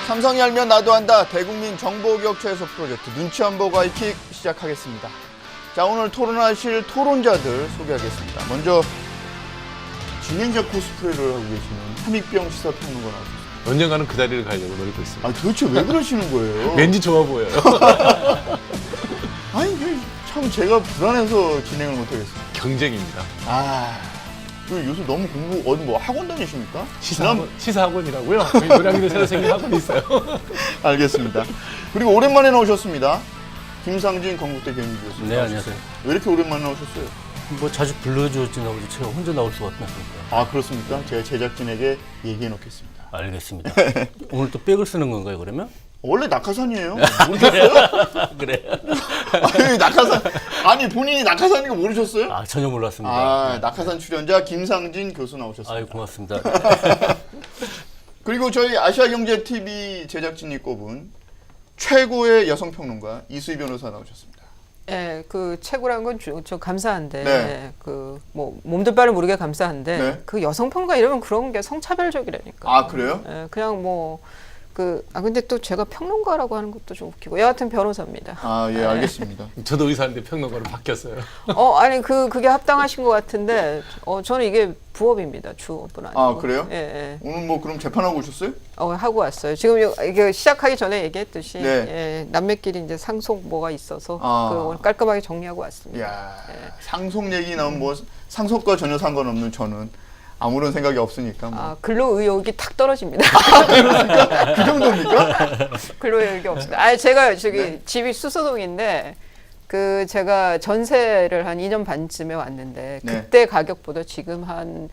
삼성이 알면 나도 한다. 대국민 정보개혁 최소 프로젝트 눈치 안 보고 아이킥 시작하겠습니다. 자, 오늘 토론하실 토론자들 소개하겠습니다. 먼저 진행자 코스프레를 하고 계시는 함익병 시사평론가 나오셨습니다. 언젠가는 그 자리를 가려고 노리고 있습니다. 아, 도대체 왜 그러시는 거예요? 왠지 좋아 보여요. 아니, 참 제가 불안해서 진행을 못하겠습니다. 경쟁입니다. 요새 너무 공부, 어디 뭐 학원 다니십니까? 시사학원이라고요? 저희 노량진에 새로 생긴 학원이 있어요. 알겠습니다. 그리고 오랜만에 나오셨습니다. 김상진 건국대 교육교수. 네, 안녕하세요. 왜 이렇게 오랜만에 나오셨어요? 뭐 자주 불러주지 나오지 제가 혼자 나올 수가 없습니다. 아, 그렇습니까? 제가 제작진에게 얘기해 놓겠습니다. 알겠습니다. 오늘 또 백을 쓰는 건가요, 그러면? 원래 낙하산이에요. 모르셨어요? 그래. 아니, 낙하산. 아니, 본인이 낙하산인 거 모르셨어요? 아, 전혀 몰랐습니다. 아, 낙하산 출연자 김상진 교수 나오셨습니다. 아유, 고맙습니다. 그리고 저희 아시아경제TV 제작진이 꼽은 최고의 여성평론가 이수희 변호사 나오셨습니다. 예, 그 최고란 건 저 감사한데, 네. 그 뭐 몸둘 바를 모르게 감사한데, 네. 그 여성평가 이러면 그런 게 성차별적이라니까. 아, 그래요? 예, 그냥 뭐 근데 또 제가 평론가라고 하는 것도 좀 웃기고, 여하튼 변호사입니다. 아, 예, 알겠습니다. 저도 의사인데 평론가로 바뀌었어요. 아니 그게 합당하신 것 같은데, 저는 이게 부업입니다. 주업은 아니고. 아, 그래요? 예, 예. 오늘 뭐 그럼 재판하고 오셨어요? 하고 왔어요. 지금 이게 시작하기 전에 얘기했듯이, 네. 예, 남매끼리 이제 상속 뭐가 있어서 오늘 아. 깔끔하게 정리하고 왔습니다. 이야, 상속 얘기 나오면 뭐 상속과 전혀 상관없는 저는 아무런 생각이 없으니까 뭐. 근로 의욕이 탁 떨어집니다. 그 정도입니까? 근로 의욕이 없습니다. 제가 저기 네. 집이 수서동인데, 제가 전세를 한 2년 반쯤에 왔는데, 네. 그때 가격보다 지금 한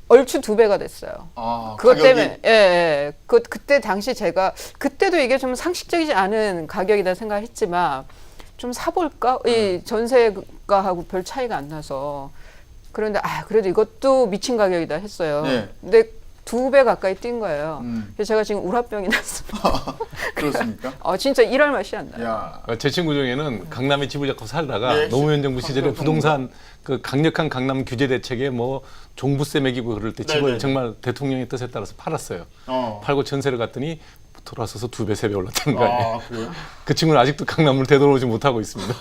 얼추 2배가 됐어요. 아, 그것 가격이? 때문에, 예. 그때 당시 제가, 그때도 이게 좀 상식적이지 않은 가격이다 생각했지만, 좀 사볼까? 이 전세가하고 별 차이가 안 나서. 그런데, 그래도 이것도 미친 가격이다 했어요. 네. 근데 2배 가까이 뛴 거예요. 음. 그래서 제가 지금 우라병이 났습니다. 그렇습니까? 진짜 일할 맛이 안 나요. 야, 제 친구 중에는 강남에 집을 잡고 살다가 네, 노무현 정부 시절에 강남, 부동산 그 강력한 강남 규제 대책에 뭐 종부세 매기고 그럴 때 집을 네네. 정말 대통령의 뜻에 따라서 팔았어요. 어. 팔고 전세를 갔더니 돌아서서 2배, 3배 올랐다는 거 아니에요. 아, 그래요? 그 친구는 아직도 강남을 되돌아오지 못하고 있습니다.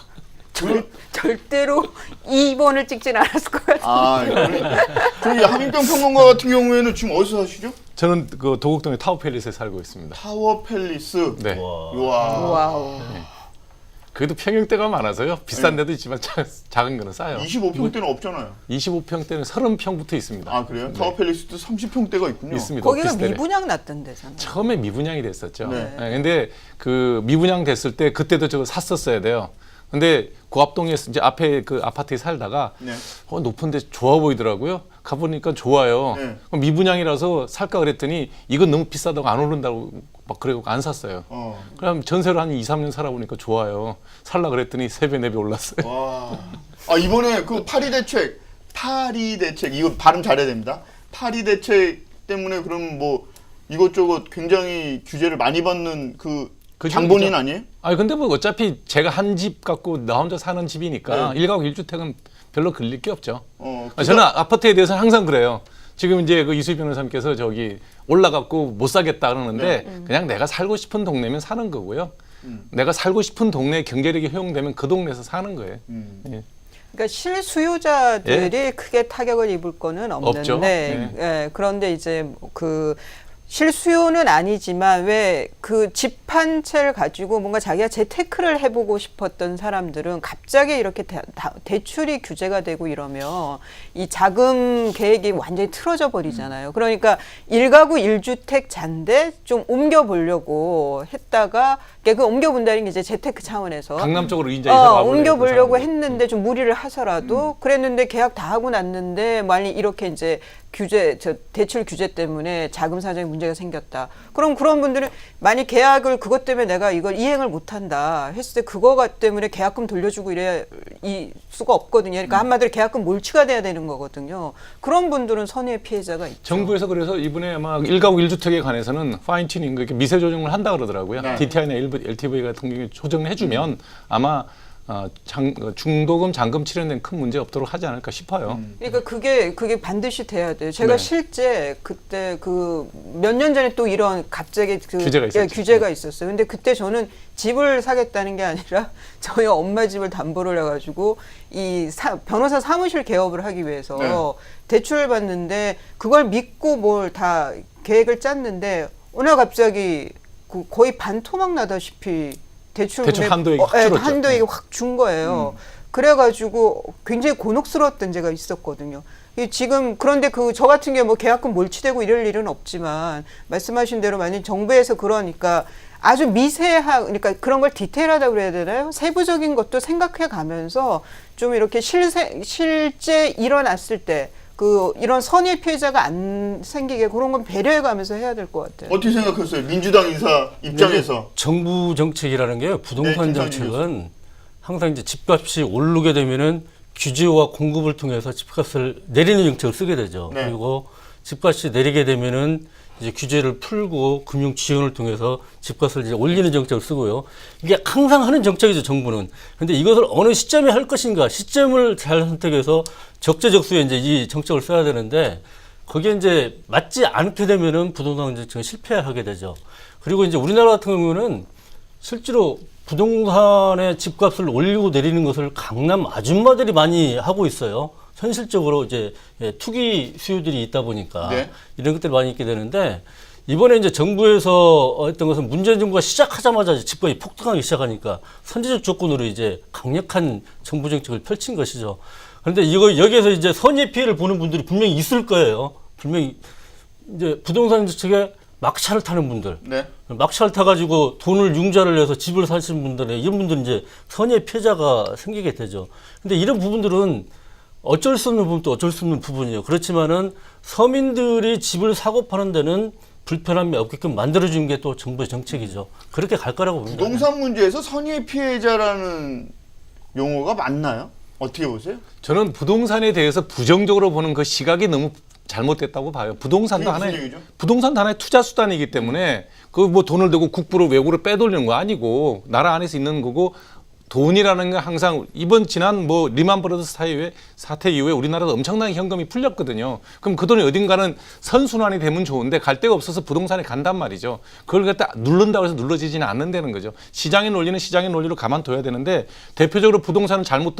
절대로 2번을 찍진 않았을 것 같아요. 그러니까. 저기 함익병 평론가 같은 경우에는 지금 어디서 사시죠? 저는 그 도곡동의 타워팰리스에 살고 있습니다. 타워 팰리스. 네. 우와. 와우. 그래도 평형대가 많아서요. 비싼 데도 있지만 작은 거는 싸요. 25평대는 없잖아요. 25평대는 30평부터 있습니다. 아, 그래요? 타워 팰리스도 30평대가 있군요. 있습니다. 거기가 오피스텔에. 미분양 났던데잖아요. 처음에 미분양이 됐었죠. 네. 근데 그 미분양 됐을 때 그때도 저거 샀었어야 돼요. 근데 고압동에서 이제 앞에 그 아파트에 살다가 네. 높은데 좋아 보이더라고요. 가보니까 좋아요. 네. 그럼 미분양이라서 살까 그랬더니 이건 너무 비싸다고 안 오른다고 막 그래고 안 샀어요. 그럼 전세로 한 2, 3년 살아보니까 좋아요. 살라 그랬더니 3배, 4배 올랐어요. 와. 이번에 그 파리 대책, 이거 발음 잘해야 됩니다. 파리 대책 때문에 그럼 뭐 이것저것 굉장히 규제를 많이 받는 그 장본인 아니에요? 근데 뭐 어차피 제가 한 집 갖고 나 혼자 사는 집이니까 네. 1가구 1주택은 별로 걸릴 게 없죠. 그거- 저는 아파트에 대해서는 항상 그래요. 지금 이제 그 이수희 변호사님께서 저기 올라갔고 못 사겠다 그러는데 그냥 내가 살고 싶은 동네면 사는 거고요. 내가 살고 싶은 동네에 경제력이 허용되면 그 동네에서 사는 거예요. 예. 그러니까 실수요자들이 크게 타격을 입을 거는 없는데, 없죠. 네. 예, 그런데 이제 실수요는 아니지만 왜 그 집 한 채를 가지고 뭔가 자기가 재테크를 해보고 싶었던 사람들은 갑자기 이렇게 대출이 규제가 되고 이러면 이 자금 계획이 완전히 틀어져 버리잖아요. 그러니까 1가구 1주택 잔데 좀 옮겨보려고 했다가 그 옮겨본다는 게 이제 재테크 차원에서 강남 쪽으로 이제 이사 가보려고 옮겨보려고 사람들. 했는데 좀 무리를 하서라도 그랬는데 계약 다 하고 났는데 만약 이렇게 이제 대출 규제 때문에 자금 사정에 문제가 생겼다. 그럼 그런 분들은 만약 계약을 그것 때문에 내가 이걸 이행을 못한다 했을 때 그거 때문에 계약금 돌려주고 이래야 수가 없거든요. 그러니까 한마디로 계약금 몰취가 돼야 되는 거거든요. 그런 분들은 선의의 피해자가 있죠. 정부에서 그래서 이번에 아마 1가구 1주택에 관해서는 파인튜닝, 미세 조정을 한다 그러더라고요. 네. DTI나 일부 LTV 같은 경우에 조정을 해주면 아마 중도금 잔금 치료는 큰 문제 없도록 하지 않을까 싶어요. 그러니까 그게 반드시 돼야 돼요. 제가 네. 실제 그때 그 몇 년 전에 또 이런 갑자기 그 규제가 있었죠. 규제가 있었어요. 근데 그때 저는 집을 사겠다는 게 아니라 저희 엄마 집을 담보를 해가지고 변호사 사무실 개업을 하기 위해서 네. 대출을 받는데 그걸 믿고 뭘 다 계획을 짰는데 어느 날 갑자기 거의 반토막 나다시피 대출 한도액이 확 줄었죠. 한도액이 확 준 거예요. 그래가지고 굉장히 곤혹스러웠던 제가 있었거든요. 지금 그런데 저 같은 경우 뭐 계약금 몰치되고 이럴 일은 없지만 말씀하신 대로 만약 정부에서 그러니까 아주 그러니까 그런 걸 디테일하다고 그래야 되나요? 세부적인 것도 생각해 가면서 좀 이렇게 실제 일어났을 때 이런 선의 피해자가 안 생기게 그런 건 배려해 가면서 해야 될 것 같아요. 어떻게 생각했어요? 민주당 인사 입장에서. 정부 정책이라는 게요. 부동산 네, 정책은 항상 이제 집값이 오르게 되면은 규제와 공급을 통해서 집값을 내리는 정책을 쓰게 되죠. 네. 그리고 집값이 내리게 되면은 이제 규제를 풀고 금융 지원을 통해서 집값을 이제 올리는 정책을 쓰고요. 이게 항상 하는 정책이죠, 정부는. 근데 이것을 어느 시점에 할 것인가, 시점을 잘 선택해서 적재적소에 이제 이 정책을 써야 되는데 거기에 이제 맞지 않게 되면은 부동산 정책은 실패하게 되죠. 그리고 이제 우리나라 같은 경우는 실제로 부동산의 집값을 올리고 내리는 것을 강남 아줌마들이 많이 하고 있어요. 현실적으로 이제 투기 수요들이 있다 보니까 네. 이런 것들이 많이 있게 되는데 이번에 이제 정부에서 했던 것은 문재인 정부가 시작하자마자 집값이 폭등하기 시작하니까 선제적 조건으로 이제 강력한 정부 정책을 펼친 것이죠. 그런데 여기에서 이제 선의 피해를 보는 분들이 분명히 있을 거예요. 분명히 이제 부동산 정책에 막차를 타는 분들, 네. 막차를 타가지고 돈을 융자를 내서 집을 사시는 분들의 이런 분들은 이제 선의 피해자가 생기게 되죠. 근데 이런 부분들은 어쩔 수 없는 부분도 어쩔 수 없는 부분이에요. 그렇지만은 서민들이 집을 사고 파는 데는 불편함이 없게끔 만들어주는 게 또 정부의 정책이죠. 그렇게 갈 거라고 봅니다. 부동산 문제에서 선의 피해자라는 용어가 맞나요? 어떻게 보세요? 저는 부동산에 대해서 부정적으로 보는 그 시각이 너무 잘못됐다고 봐요. 부동산도 그게 무슨 하나의 얘기죠? 부동산도 하나의 투자 수단이기 때문에 그 뭐 돈을 대고 국부로 외국으로 빼돌리는 거 아니고 나라 안에서 있는 거고 돈이라는 게 항상 지난 뭐 리만 브러더스 사태 이후에 우리나라도 엄청나게 현금이 풀렸거든요. 그럼 그 돈이 어딘가는 선순환이 되면 좋은데 갈 데가 없어서 부동산에 간단 말이죠. 그걸 갖다 누른다고 해서 눌러지지는 않는다는 거죠. 시장의 논리는 시장의 논리로 가만둬야 되는데 대표적으로 부동산을 잘못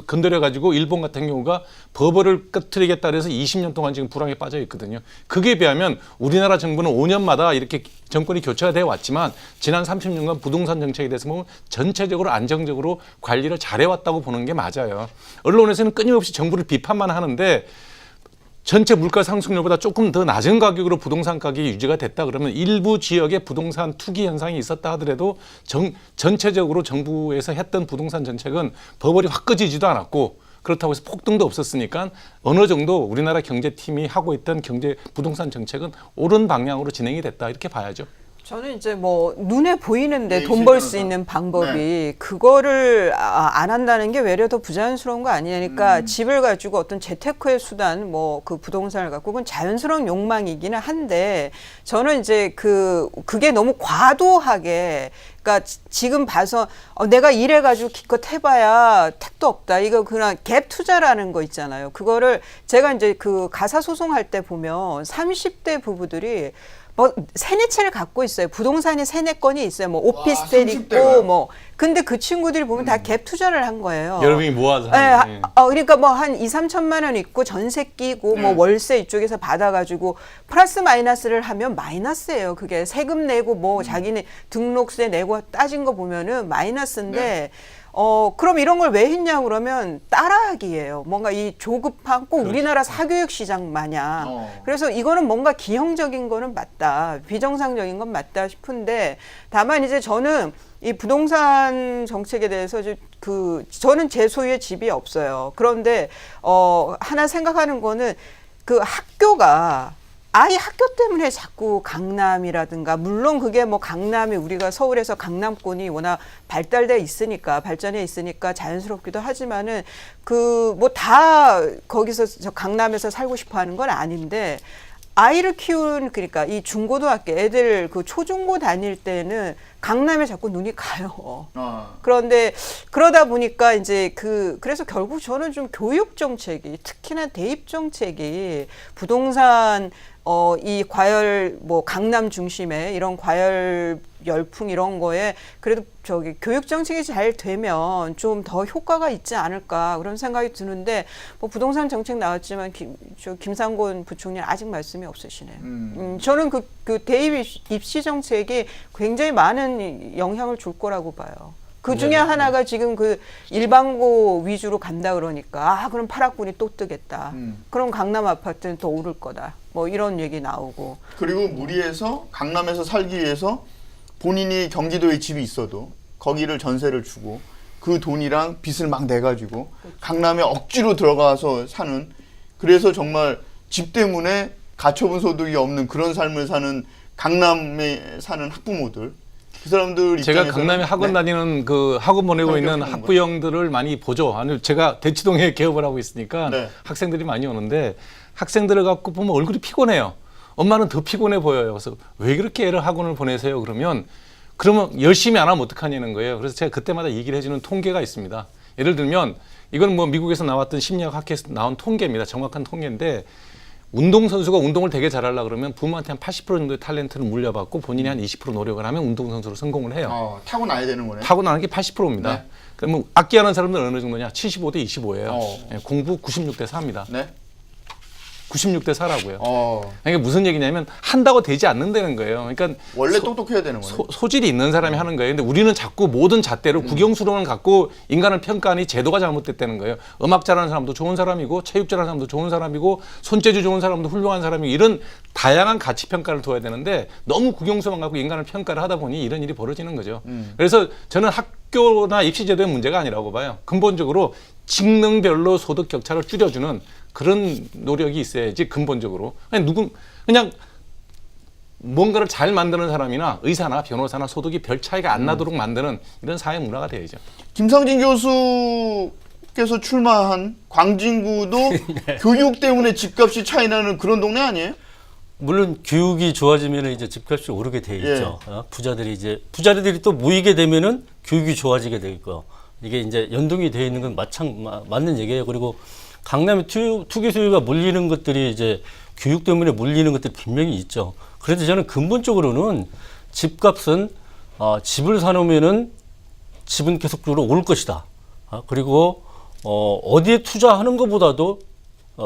건드려 가지고 일본 같은 경우가 버블을 깨트리겠다 그래서 20년 동안 지금 불황에 빠져 있거든요. 그게 비하면 우리나라 정부는 5년마다 이렇게 정권이 교체가 되어 왔지만 지난 30년간 부동산 정책에 대해서 보면 전체적으로 안정적으로 관리를 잘해왔다고 보는 게 맞아요. 언론에서는 끊임없이 정부를 비판만 하는데 전체 물가 상승률보다 조금 더 낮은 가격으로 부동산 가격이 유지가 됐다 그러면 일부 지역에 부동산 투기 현상이 있었다 하더라도 전체적으로 정부에서 했던 부동산 정책은 버블이 확 꺼지지도 않았고 그렇다고 해서 폭등도 없었으니까 어느 정도 우리나라 경제팀이 하고 있던 부동산 정책은 옳은 방향으로 진행이 됐다 이렇게 봐야죠. 저는 이제 뭐 눈에 보이는데 네, 돈 벌 수 실제로는. 있는 방법이 네. 그거를 안 한다는 게 외려 더 부자연스러운 거 아니냐니까 집을 가지고 어떤 재테크의 수단 뭐 그 부동산을 갖고 그건 자연스러운 욕망이기는 한데 저는 이제 그게 너무 과도하게 그러니까 지금 봐서 내가 이래가지고 기껏 해봐야 택도 없다. 이거 그냥 갭 투자라는 거 있잖아요. 그거를 제가 이제 그 가사 소송할 때 보면 30대 부부들이 뭐 세네 채를 갖고 있어요. 부동산이 세네 건이 있어요. 뭐 오피스텔 30대가요? 있고 뭐 근데 그 친구들이 보면 다 갭 투자를 한 거예요. 여러 명이 모아서 네, 하는, 그러니까 뭐 한 2~3천만 원 있고 전세 끼고 뭐 월세 이쪽에서 받아가지고 플러스 마이너스를 하면 마이너스예요. 그게 세금 내고 뭐 자기네 등록세 내고 따진 거 보면은 마이너스인데 그럼 이런 걸 왜 했냐 그러면 따라하기예요. 뭔가 이 조급한 꼭 우리나라 사교육 시장 마냥. 그래서 이거는 뭔가 기형적인 거는 맞다. 비정상적인 건 맞다 싶은데 다만 이제 저는 이 부동산 정책에 대해서 저는 제 소유의 집이 없어요. 그런데 하나 생각하는 거는 그 학교가 아이 학교 때문에 자꾸 강남이라든가 물론 그게 뭐 강남이 우리가 서울에서 강남권이 워낙 발달돼 있으니까 발전해 있으니까 자연스럽기도 하지만은 그 뭐 다 거기서 저 강남에서 살고 싶어 하는 건 아닌데 아이를 키우는 그러니까 이 중고등학교 애들 그 초중고 다닐 때는 강남에 자꾸 눈이 가요. 그런데 그러다 보니까 이제 그래서 결국 저는 좀 교육 정책이 특히나 대입 정책이 부동산 이 과열 뭐 강남 중심의 이런 과열 열풍 이런 거에 그래도 저기 교육 정책이 잘 되면 좀 더 효과가 있지 않을까 그런 생각이 드는데 뭐 부동산 정책 나왔지만 김상곤 부총리 아직 말씀이 없으시네요. 저는 그 대입 입시 정책이 굉장히 많은 영향을 줄 거라고 봐요. 그 중에 하나가 지금 그 일반고 위주로 간다 그러니까 그럼 8학군이 또 뜨겠다. 그럼 강남 아파트는 더 오를 거다. 뭐 이런 얘기 나오고. 그리고 무리해서 강남에서 살기 위해서 본인이 경기도에 집이 있어도 거기를 전세를 주고 그 돈이랑 빚을 막 내가지고 강남에 억지로 들어가서 사는 그래서 정말 집 때문에 가처분 소득이 없는 그런 삶을 사는 강남에 사는 학부모들 그 사람들 제가 입장에서는 강남에 학원 다니는 그 학원 보내고 있는 그런 학부형들을 많이 보죠. 아니 제가 대치동에 개업을 하고 있으니까 네. 학생들이 많이 오는데 학생들을 갖고 보면 얼굴이 피곤해요. 엄마는 더 피곤해 보여요. 그래서 왜 그렇게 애를 학원을 보내세요? 그러면 열심히 안 하면 어떡하냐는 거예요. 그래서 제가 그때마다 얘기를 해주는 통계가 있습니다. 예를 들면 이건 뭐 미국에서 나왔던 심리학 학회에서 나온 통계입니다. 정확한 통계인데 운동선수가 운동을 되게 잘하려고 그러면 부모한테 한 80% 정도의 탤런트를 물려받고 본인이 한 20% 노력을 하면 운동선수로 성공을 해요. 타고나야 되는 거네. 타고나는 게 80%입니다. 네. 그러면 악기하는 사람들은 어느 정도냐? 75대 25예요. 네, 공부 96대 4입니다. 네. 96대 4라고요. 그러니까 무슨 얘기냐면 한다고 되지 않는다는 거예요. 그러니까 원래 똑똑해야 되는 거네. 소질이 있는 사람이 하는 거예요. 근데 우리는 자꾸 모든 잣대로 국영수론을 갖고 인간을 평가하니 제도가 잘못됐다는 거예요. 음악 잘하는 사람도 좋은 사람이고 체육 잘하는 사람도 좋은 사람이고 손재주 좋은 사람도 훌륭한 사람이고 이런 다양한 가치 평가를 둬야 되는데 너무 국영수만 갖고 인간을 평가를 하다 보니 이런 일이 벌어지는 거죠. 그래서 저는 학교나 입시제도의 문제가 아니라고 봐요. 근본적으로 직능별로 소득 격차를 줄여주는 그런 노력이 있어야지 근본적으로 그냥 뭔가를 잘 만드는 사람이나 의사나 변호사나 소득이 별 차이가 안 나도록 만드는 이런 사회 문화가 되어야죠. 김상진 교수께서 출마한 광진구도 교육 때문에 집값이 차이 나는 그런 동네 아니에요? 물론 교육이 좋아지면 이제 집값이 오르게 돼 있죠. 부자들이 또 모이게 되면은 교육이 좋아지게 되고 이게 이제 연동이 되어 있는 건 맞는 얘기예요. 그리고 강남에 투기 수요가 몰리는 것들이 이제 교육 때문에 몰리는 것들이 분명히 있죠. 그런데 저는 근본적으로는 집값은 집을 사놓으면은 집은 계속적으로 오를 것이다. 그리고 어디에 투자하는 것보다도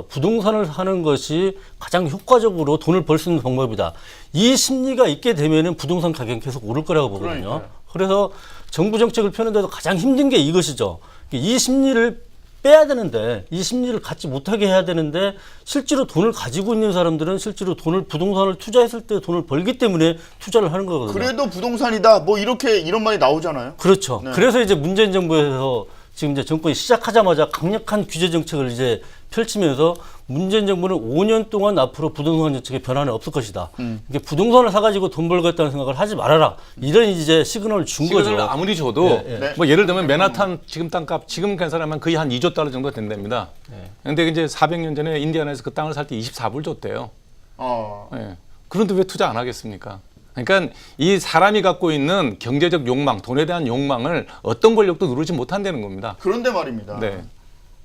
부동산을 사는 것이 가장 효과적으로 돈을 벌 수 있는 방법이다. 이 심리가 있게 되면은 부동산 가격은 계속 오를 거라고 보거든요. 그러니까요. 그래서 정부 정책을 펴는데도 가장 힘든 게 이것이죠. 이 심리를 빼야 되는데 이 심리를 갖지 못하게 해야 되는데 실제로 돈을 가지고 있는 사람들은 실제로 부동산을 투자했을 때 돈을 벌기 때문에 투자를 하는 거거든요. 그래도 부동산이다. 뭐 이런 말이 나오잖아요. 그렇죠. 네. 그래서 이제 문재인 정부에서 지금 이제 정권이 시작하자마자 강력한 규제 정책을 이제 펼치면서 문재인 정부는 5년 동안 앞으로 부동산 정책에 변화는 없을 것이다. 이게 부동산을 사가지고 돈 벌겠다는 생각을 하지 말아라. 이런 이제 시그널을 준 거죠. 시그널을 아무리 줘도 네. 뭐 예를 들면 맨하탄 지금 땅값 지금 계산하면 거의 한 2조 달러 정도 된답니다. 그런데 이제 400년 전에 인디아나에서 그 땅을 살 때 24불 줬대요. 네. 그런데 왜 투자 안 하겠습니까? 그러니까 이 사람이 갖고 있는 경제적 욕망, 돈에 대한 욕망을 어떤 권력도 누르지 못한다는 겁니다. 그런데 말입니다. 네.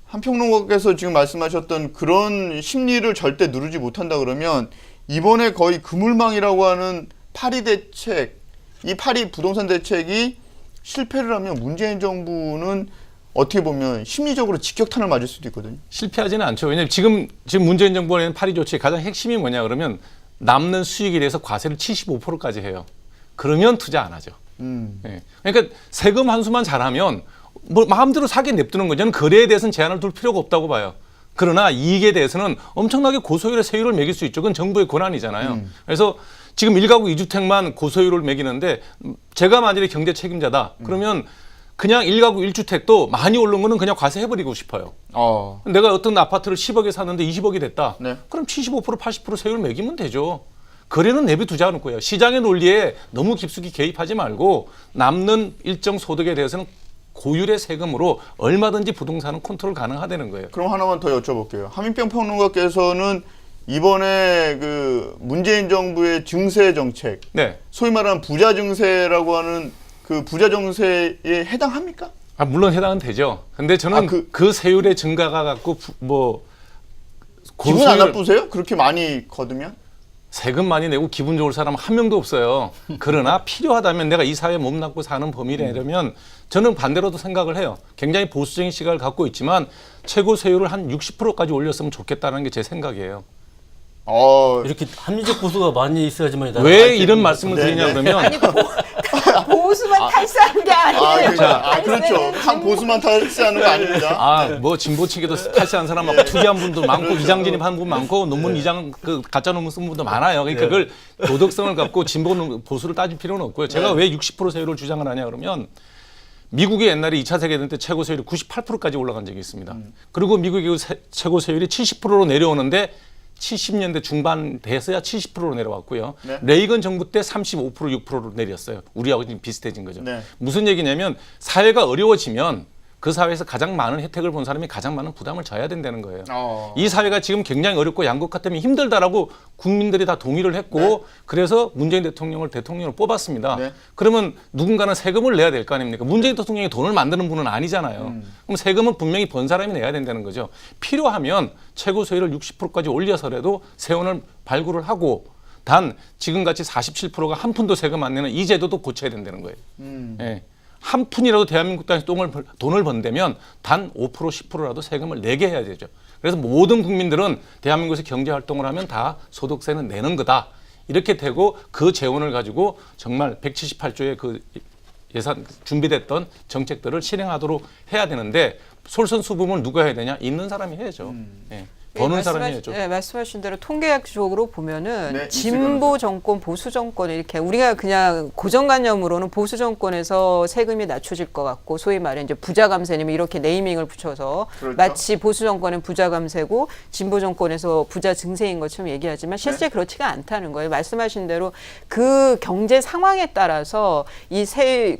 한평론가께서 지금 말씀하셨던 그런 심리를 절대 누르지 못한다 그러면 이번에 거의 그물망이라고 하는 파리 대책, 이 파리 부동산 대책이 실패를 하면 문재인 정부는 어떻게 보면 심리적으로 직격탄을 맞을 수도 있거든요. 실패하지는 않죠. 왜냐하면 지금 문재인 정부가 내는 파리 조치의 가장 핵심이 뭐냐 그러면 남는 수익에 대해서 과세를 75%까지 해요. 그러면 투자 안 하죠. 네. 그러니까 세금 환수만 잘하면 뭐 마음대로 사게 냅두는 거죠. 저는 거래에 대해서는 제한을 둘 필요가 없다고 봐요. 그러나 이익에 대해서는 엄청나게 고소율의 세율을 매길 수 있죠. 그건 정부의 권한이잖아요. 그래서 지금 1가구 2주택만 고소율을 매기는데 제가 만약에 경제 책임자다. 그러면 그냥 1가구 1주택도 많이 오른 거는 그냥 과세해버리고 싶어요. 내가 어떤 아파트를 10억에 샀는데 20억이 됐다. 네. 그럼 75% 80% 세율 매기면 되죠. 거래는 내비두지 않을 거예요. 시장의 논리에 너무 깊숙이 개입하지 말고 남는 일정 소득에 대해서는 고율의 세금으로 얼마든지 부동산은 컨트롤 가능하다는 거예요. 그럼 하나만 더 여쭤볼게요. 하민평 평론가께서는 이번에 그 문재인 정부의 증세 정책, 네. 소위 말하는 부자 증세라고 하는 그 부자 증세에 해당합니까? 물론 해당은 되죠. 근데 저는 그 세율의 증가가 갖고 기분 안 나쁘세요? 그렇게 많이 거두면? 세금 많이 내고 기분 좋을 사람 한 명도 없어요. 그러나 필요하다면 내가 이 사회에 몸담고 사는 범위라면 저는 반대로도 생각을 해요. 굉장히 보수적인 시각을 갖고 있지만 최고 세율을 한 60%까지 올렸으면 좋겠다는 게 제 생각이에요. 이렇게 합리적 보수가 많이 있어야지만 왜 이런 말씀을 드리냐 그러면 아니 보수만 탈세하는 게 아니에요. 그렇죠. 한 보수만 탈세하는 거 아닙니다. 뭐 진보 측에도 탈세한 사람 많고 투기한 분도 많고 이장 진입한 분 많고 논문 이장 그 가짜 논문 쓴 분도 많아요. 그러니까 그걸 도덕성을 갖고 진보 보수를 따질 필요는 없고요. 제가 왜 60% 세율을 주장을 하냐 그러면 미국이 옛날에 2차 세계대전 때 최고 세율이 98%까지 올라간 적이 있습니다. 그리고 미국의 최고 세율이 70%로 내려오는데 70년대 중반 돼서야 70%로 내려왔고요. 네. 레이건 정부 때 35%, 6%로 내렸어요. 우리하고 지금 비슷해진 거죠. 네. 무슨 얘기냐면 사회가 어려워지면 그 사회에서 가장 많은 혜택을 본 사람이 가장 많은 부담을 져야 된다는 거예요. 이 사회가 지금 굉장히 어렵고 양극화 때문에 힘들다라고 국민들이 다 동의를 했고 네. 그래서 문재인 대통령을 대통령으로 뽑았습니다. 네. 그러면 누군가는 세금을 내야 될 거 아닙니까? 문재인 대통령이 돈을 만드는 분은 아니잖아요. 그럼 세금은 분명히 번 사람이 내야 된다는 거죠. 필요하면 최고 세율을 60%까지 올려서라도 세원을 발굴을 하고 단 지금같이 47%가 한 푼도 세금 안 내는 이 제도도 고쳐야 된다는 거예요. 예. 한 푼이라도 대한민국 땅에서 돈을 번다면 단 5%, 10%라도 세금을 내게 해야 되죠. 그래서 모든 국민들은 대한민국에서 경제활동을 하면 다 소득세는 내는 거다. 이렇게 되고 그 재원을 가지고 정말 178조의 그 예산 준비됐던 정책들을 실행하도록 해야 되는데 솔선수범을 누가 해야 되냐? 있는 사람이 해야죠. 예. 버는 사람이 해야죠. 네, 말씀하신 대로 통계학적으로 보면은 네, 진보 정권, 보수 정권 이렇게 우리가 그냥 고정관념으로는 보수 정권에서 세금이 낮춰질 것 같고 소위 말해 이제 부자 감세님 이렇게 네이밍을 붙여서 그렇죠. 마치 보수 정권은 부자 감세고 진보 정권에서 부자 증세인 것처럼 얘기하지만 실제 그렇지가 않다는 거예요. 말씀하신 대로 그 경제 상황에 따라서 이 세수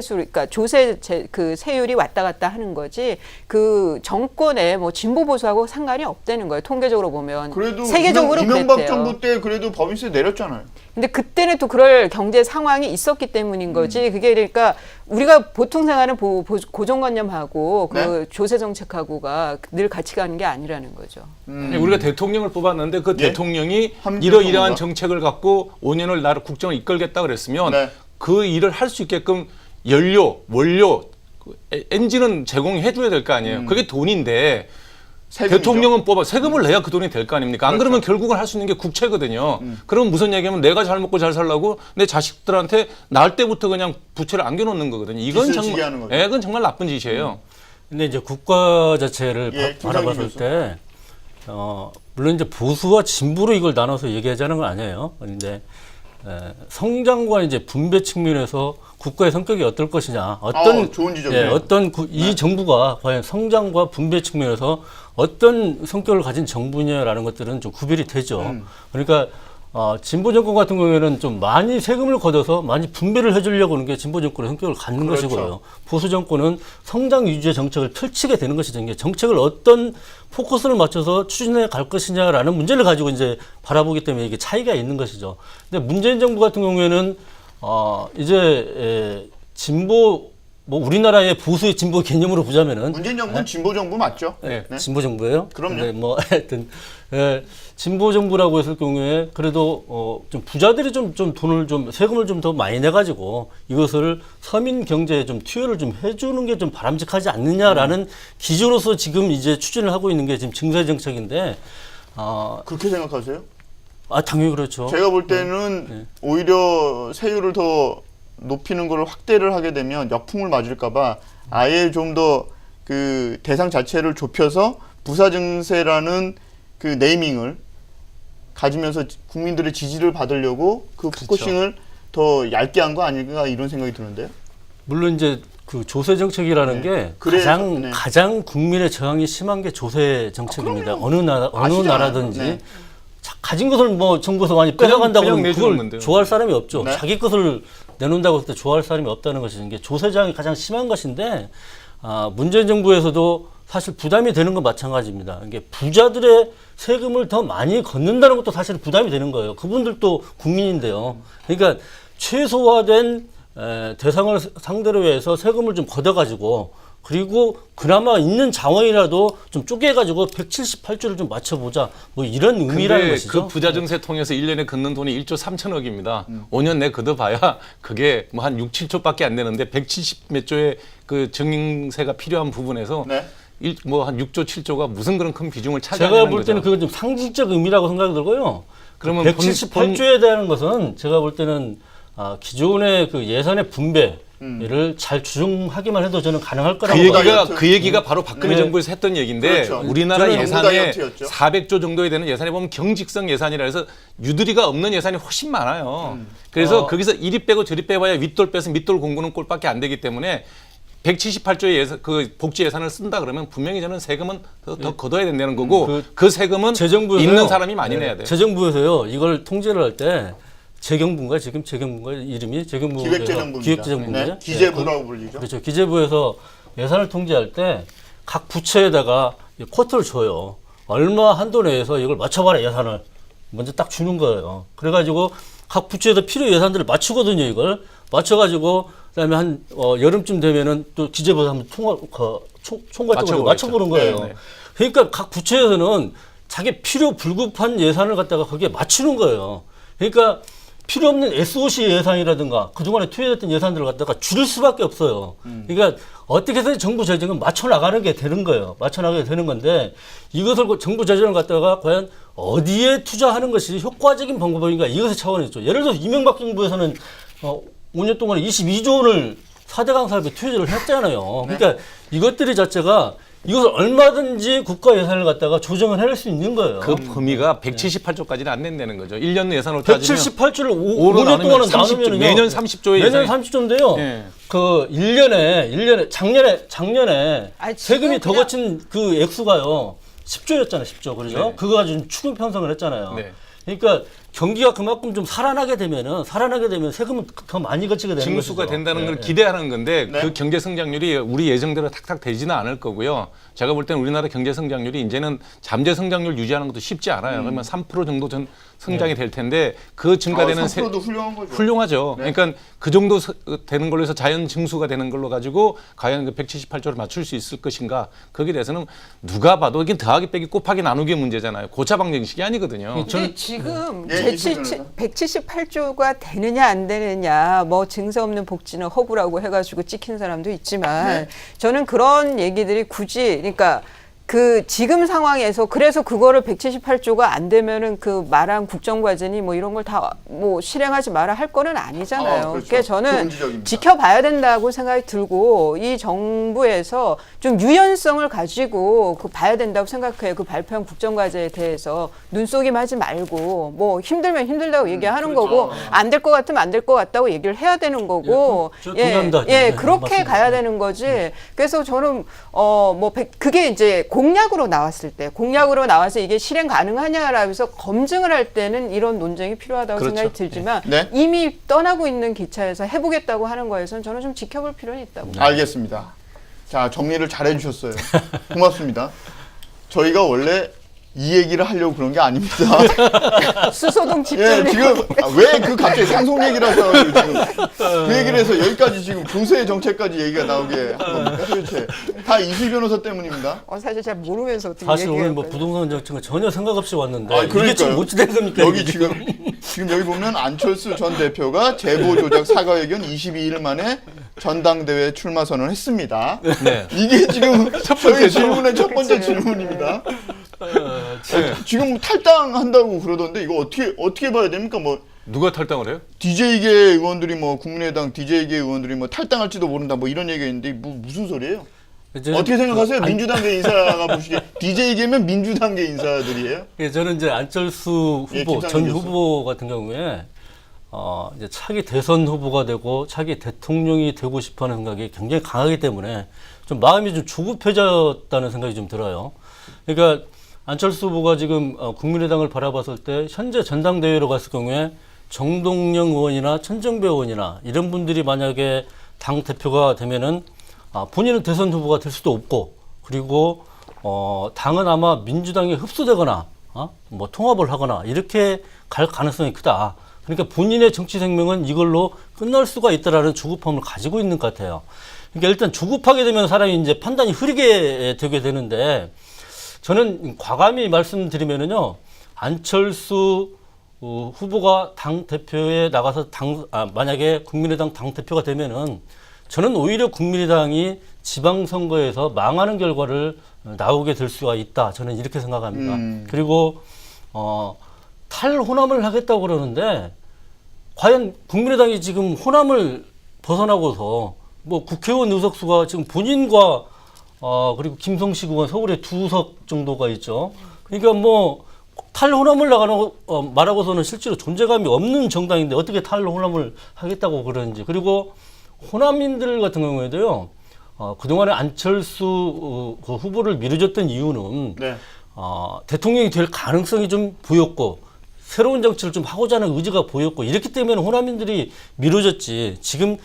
그러니까 조세 그 세율이 왔다 갔다 하는 거지 그 정권에 뭐 진보 보수하고 상관이 없다. 되는 거예요. 통계적으로 보면 그래도 세계적으로 이명박 그랬대요. 정부 때 그래도 법인세 내렸잖아요. 근데 그때는 또 그럴 경제 상황이 있었기 때문인 거지. 그게 그러니까 우리가 보통 생각하는 고정관념하고 그 네? 조세 정책하고가 늘 같이 가는 게 아니라는 거죠. 우리가 대통령을 뽑았는데 그 예? 대통령이 함정인가? 이러이러한 정책을 갖고 5년을 나라 국정을 이끌겠다 그랬으면 네. 그 일을 할 수 있게끔 연료, 원료, 엔진은 제공해 줘야 될 거 아니에요. 그게 돈인데 세금이죠. 대통령은 뽑아 세금을 내야 그 돈이 될 거 아닙니까? 안 그러면 결국은 할 수 있는 게 국채거든요. 그럼 무슨 얘기하면 내가 잘 먹고 잘 살라고 내 자식들한테 날 때부터 그냥 부채를 안겨놓는 거거든요. 이건 빚을 지게 정말, 하는 거죠. 이건 정말 나쁜 짓이에요. 근데 이제 국가 자체를 예, 바라봤을 교수. 때 물론 이제 보수와 진보로 이걸 나눠서 얘기하자는 건 아니에요. 그런데 성장과 이제 분배 측면에서 국가의 성격이 어떨 것이냐, 좋은 지적이네요. 이 정부가 과연 성장과 분배 측면에서 어떤 성격을 가진 정부냐라는 것들은 좀 구별이 되죠. 그러니까 진보 정권 같은 경우에는 좀 많이 세금을 걷어서 많이 분배를 해주려고 하는 게 진보 정권의 성격을 갖는 그렇죠. 것이고요. 보수 정권은 성장 위주의 정책을 펼치게 되는 것이죠. 이게 정책을 어떤 포커스를 맞춰서 추진해 갈 것이냐라는 문제를 가지고 이제 바라보기 때문에 이게 차이가 있는 것이죠. 근데 문재인 정부 같은 경우에는 이제 진보 뭐 우리나라의 보수의 진보 개념으로 보자면은 문재인 정부는 진보 정부 맞죠? 네. 진보 정부예요. 그럼요. 네, 뭐 하여튼 진보 정부라고 했을 경우에 그래도 좀 부자들이 좀 돈을 좀 세금을 좀 더 많이 내 가지고 이것을 서민 경제에 좀 투여를 좀 해주는 게 좀 바람직하지 않느냐라는 기조로서 지금 이제 추진을 하고 있는 게 지금 증세 정책인데 그렇게 생각하세요? 당연히 그렇죠. 제가 볼 때는 오히려 세율을 더 높이는 걸 확대를 하게 되면 역풍을 맞을까봐 아예 좀 더 그 대상 자체를 좁혀서 부사 증세라는 그 네이밍을 가지면서 국민들의 지지를 받으려고 그 포커싱을 더 얇게 한 거 아닐까 이런 생각이 드는데요. 물론 이제 그 조세 정책이라는 게 그래서, 가장 국민의 저항이 심한 게 조세 정책입니다. 어느 나라든지 네. 가진 것을 뭐 정부에서 많이 빼앗간다고 그냥 하면 내주는 그걸 건데요. 좋아할 사람이 없죠. 네. 자기 것을 내놓는다고 했을 때 좋아할 사람이 없다는 것이 이게 조세 저항이 가장 심한 것인데 문재인 정부에서도 사실 부담이 되는 건 마찬가지입니다. 이게 부자들의 세금을 더 많이 걷는다는 것도 사실 부담이 되는 거예요. 그분들도 국민인데요. 그러니까 최소화된 대상을 상대로 해서 세금을 좀 걷어가지고 그리고 그나마 있는 자원이라도 좀 쪼개가지고 178조를 좀 맞춰보자. 뭐 이런 의미라는 근데 것이죠. 그 부자 증세 통해서 1년에 걷는 돈이 1조 3천억입니다. 5년 내 걷어봐야 그게 뭐 한 6, 7조밖에 안 되는데 170 몇 조의 그 증세가 필요한 부분에서 네. 뭐 한 6조, 7조가 무슨 그런 큰 비중을 제가 차지하는 볼 때는 거죠. 그건 좀 상징적 의미라고 생각이 들고요. 그러면 178조에 대한 것은 제가 볼 때는 기존의 그 예산의 분배를 잘 주중하기만 해도 저는 가능할 거라고 봐요. 그 얘기가 바로 박근혜 네. 정부에서 했던 얘기인데 그렇죠. 우리나라 저는 예산에 다이어트였죠. 400조 정도에 되는 예산에 보면 경직성 예산이라 해서 유두리가 없는 예산이 훨씬 많아요. 그래서 거기서 이리 빼고 저리 빼봐야 윗돌 빼서 밑돌 공구는 꼴밖에 안 되기 때문에 178조의 예산, 그 복지 예산을 쓴다 그러면 분명히 저는 세금은 더 걷어야 된다는 거고 그 세금은 재정부에서요. 있는 사람이 많이 내야 돼요. 재정부에서요. 이걸 통제를 할 때 재경부인가 지금 재경부인가 이름이 재경부 기획재정부입니다. 기획재정부인가요? 네, 기재부라고 불리죠. 그렇죠. 기재부에서 예산을 통제할 때 각 부처에다가 쿼터를 줘요. 얼마 한도 내에서 이걸 맞춰봐라 예산을 먼저 딱 주는 거예요. 그래가지고 각 부처에서 필요 예산들을 맞추거든요. 이걸 맞춰가지고 그다음에 한 여름쯤 되면은 또 기재부에서 한번 총괄적으로 맞춰보는 거예요. 네, 네. 그러니까 각 부처에서는 자기 필요 불급한 예산을 갖다가 거기에 맞추는 거예요. 그러니까 필요 없는 SOC 예산이라든가 그동안에 투여됐던 예산들을 갖다가 줄일 수밖에 없어요. 그러니까 어떻게 해서 정부 재정은 맞춰나가는 게 되는 거예요. 맞춰나가게 되는 건데 이것을 정부 재정을 갖다가 과연 어디에 투자하는 것이 효과적인 방법인가 이것의 차원이 있죠. 예를 들어서 이명박 정부에서는 5년 동안에 22조 원을 4대강 사업에 투여를 했잖아요. 그러니까 이것들이 자체가 이것을 얼마든지 국가 예산을 갖다가 조정을 해낼 수 있는 거예요. 그 범위가 178조까지는 안 낸다는 거죠. 1년 예산으로 따지면 178조를 5로 5년 동안은 30조, 나누면요. 매년 30조의 매년 예산이 30조인데요. 예. 그 1년에 작년에 아니, 세금이 지금 더 그냥- 거친 그 액수가요. 10조였잖아요. 10조. 그렇죠? 네. 그거 가지고 추경 편성을 했잖아요. 네. 그러니까 경기가 그만큼 좀 살아나게 되면 세금은 더 많이 거치게 되는 징수가 것이죠. 된다는 걸 네. 기대하는 건데 네. 그 경제 성장률이 우리 예정대로 탁탁 되지는 않을 거고요. 제가 볼 때는 우리나라 경제 성장률이 이제는 잠재 성장률 유지하는 것도 쉽지 않아요. 그러면 3% 정도 성장이 될 텐데 그 증가되는 3%도 훌륭한 거죠. 훌륭하죠. 네. 그러니까 그 정도 되는 걸로 해서 자연 징수가 되는 걸로 가지고 과연 그 178조를 맞출 수 있을 것인가 거기에 대해서는 누가 봐도 이게 더하기 빼기 곱하기 나누기 문제잖아요. 고차 방정식이 아니거든요. 근데 지금 예, 이승준은? 178조가 되느냐 안 되느냐 뭐 증세 없는 복지는 허구라고 해가지고 찍힌 사람도 있지만 네. 저는 그런 얘기들이 굳이 그러니까 그 지금 상황에서 그래서 그거를 178조가 안 되면은 그 말한 국정과제니 뭐 이런 걸 다 뭐 실행하지 마라 할 거는 아니잖아요. 그렇죠. 그러니까 저는 좋은 지적입니다. 지켜봐야 된다고 생각이 들고 이 정부에서 좀 유연성을 가지고 그 봐야 된다고 생각해요. 그 발표한 국정과제에 대해서 눈속임 하지 말고 뭐 힘들면 힘들다고 얘기하는 그렇죠. 거고 안 될 것 같으면 안 될 것 같다고 얘기를 해야 되는 거고 저 동의합니다. 예, 네, 그렇게 맞습니다. 가야 되는 거지. 그래서 저는 그게 이제 공약으로 나와서 이게 실행 가능하냐라고 해서 검증을 할 때는 이런 논쟁이 필요하다고 그렇죠. 생각이 들지만 네. 이미 떠나고 있는 기차에서 해보겠다고 하는 거에서는 저는 좀 지켜볼 필요는 있다고. 알겠습니다. 자, 정리를 잘 해주셨어요. 고맙습니다. 저희가 원래 이 얘기를 하려고 그런 게 아닙니다. 수소동 예, 집중. 지금 왜 그 갑자기 상속 얘기를 하셔가지고 지금 그 얘기를 해서 여기까지 지금 공세 정책까지 얘기가 나오게 한 겁니까? 도대체 다 이수희 변호사 때문입니다. 사실 잘 모르면서 어떻게 사실 오늘 얘기해요. 뭐 부동산 정책은 전혀 생각 없이 왔는데 아, 이게 지금 그러니까요. 어찌된 겁니까? 여기 이게 지금 여기 보면 안철수 전 대표가 제보 조작 사과 의견 22일 만에 전당대회 출마 선언했습니다. 네. 이게 지금 저희 질문의 첫 번째 질문입니다. 지금 탈당한다고 그러던데 이거 어떻게 봐야 됩니까? 뭐 누가 탈당을 해요? DJ계 의원들이 뭐 국민의당 DJ계 의원들이 뭐 탈당할지도 모른다 뭐 이런 얘기가 있는데 무슨 소리예요? 이제 어떻게 생각하세요? 민주당계 인사가 보시기에 DJ계면 민주당계 인사들이에요? 저는 이제 안철수 예, 후보, 김상민 전 교수. 후보 같은 경우에 이제 차기 대선 후보가 되고 차기 대통령이 되고 싶어하는 생각이 굉장히 강하기 때문에 좀 마음이 좀 조급해졌다는 생각이 좀 들어요. 그러니까 안철수 후보가 지금 국민의당을 바라봤을 때 현재 전당대회로 갔을 경우에 정동영 의원이나 천정배 의원이나 이런 분들이 만약에 당 대표가 되면은 본인은 대선 후보가 될 수도 없고 그리고 당은 아마 민주당에 흡수되거나 뭐 통합을 하거나 이렇게 갈 가능성이 크다. 그러니까 본인의 정치 생명은 이걸로 끝날 수가 있다라는 조급함을 가지고 있는 것 같아요. 그러니까 일단 조급하게 되면 사람이 이제 판단이 흐리게 되게 되는데 저는 과감히 말씀드리면은요, 안철수 후보가 당 대표에 나가서 만약에 국민의당 당 대표가 되면은 저는 오히려 국민의당이 지방선거에서 망하는 결과를 나오게 될 수가 있다. 저는 이렇게 생각합니다. 그리고 탈호남을 하겠다고 그러는데 과연 국민의당이 지금 호남을 벗어나고서 뭐 국회의원 의석수가 지금 본인과 그리고 김성식 의원 서울에 2석 정도가 있죠. 그러니까 뭐 탈호남을 말하고서는 실제로 존재감이 없는 정당인데 어떻게 탈호남을 하겠다고 그러는지. 그리고 호남인들 같은 경우에도요, 그동안에 안철수 그 후보를 밀어줬던 이유는 네. 대통령이 될 가능성이 좀 보였고 새로운 정치를 좀 하고자 하는 의지가 보였고 이렇기 때문에 호남인들이 밀어줬지. 지금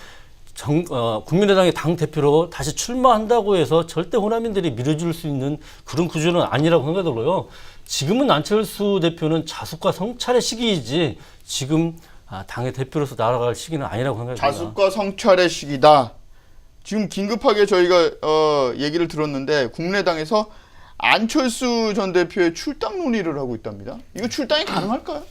국민의당의 당 대표로 다시 출마한다고 해서 절대 호남인들이 밀어줄 수 있는 그런 구조는 아니라고 생각하고요. 지금은 안철수 대표는 자숙과 성찰의 시기이지 지금 당의 대표로서 날아갈 시기는 아니라고 생각합니다. 자숙과 성찰의 시기다. 지금 긴급하게 저희가 얘기를 들었는데 국민의당에서 안철수 전 대표의 출당 논의를 하고 있답니다. 이거 출당이 가능할까요?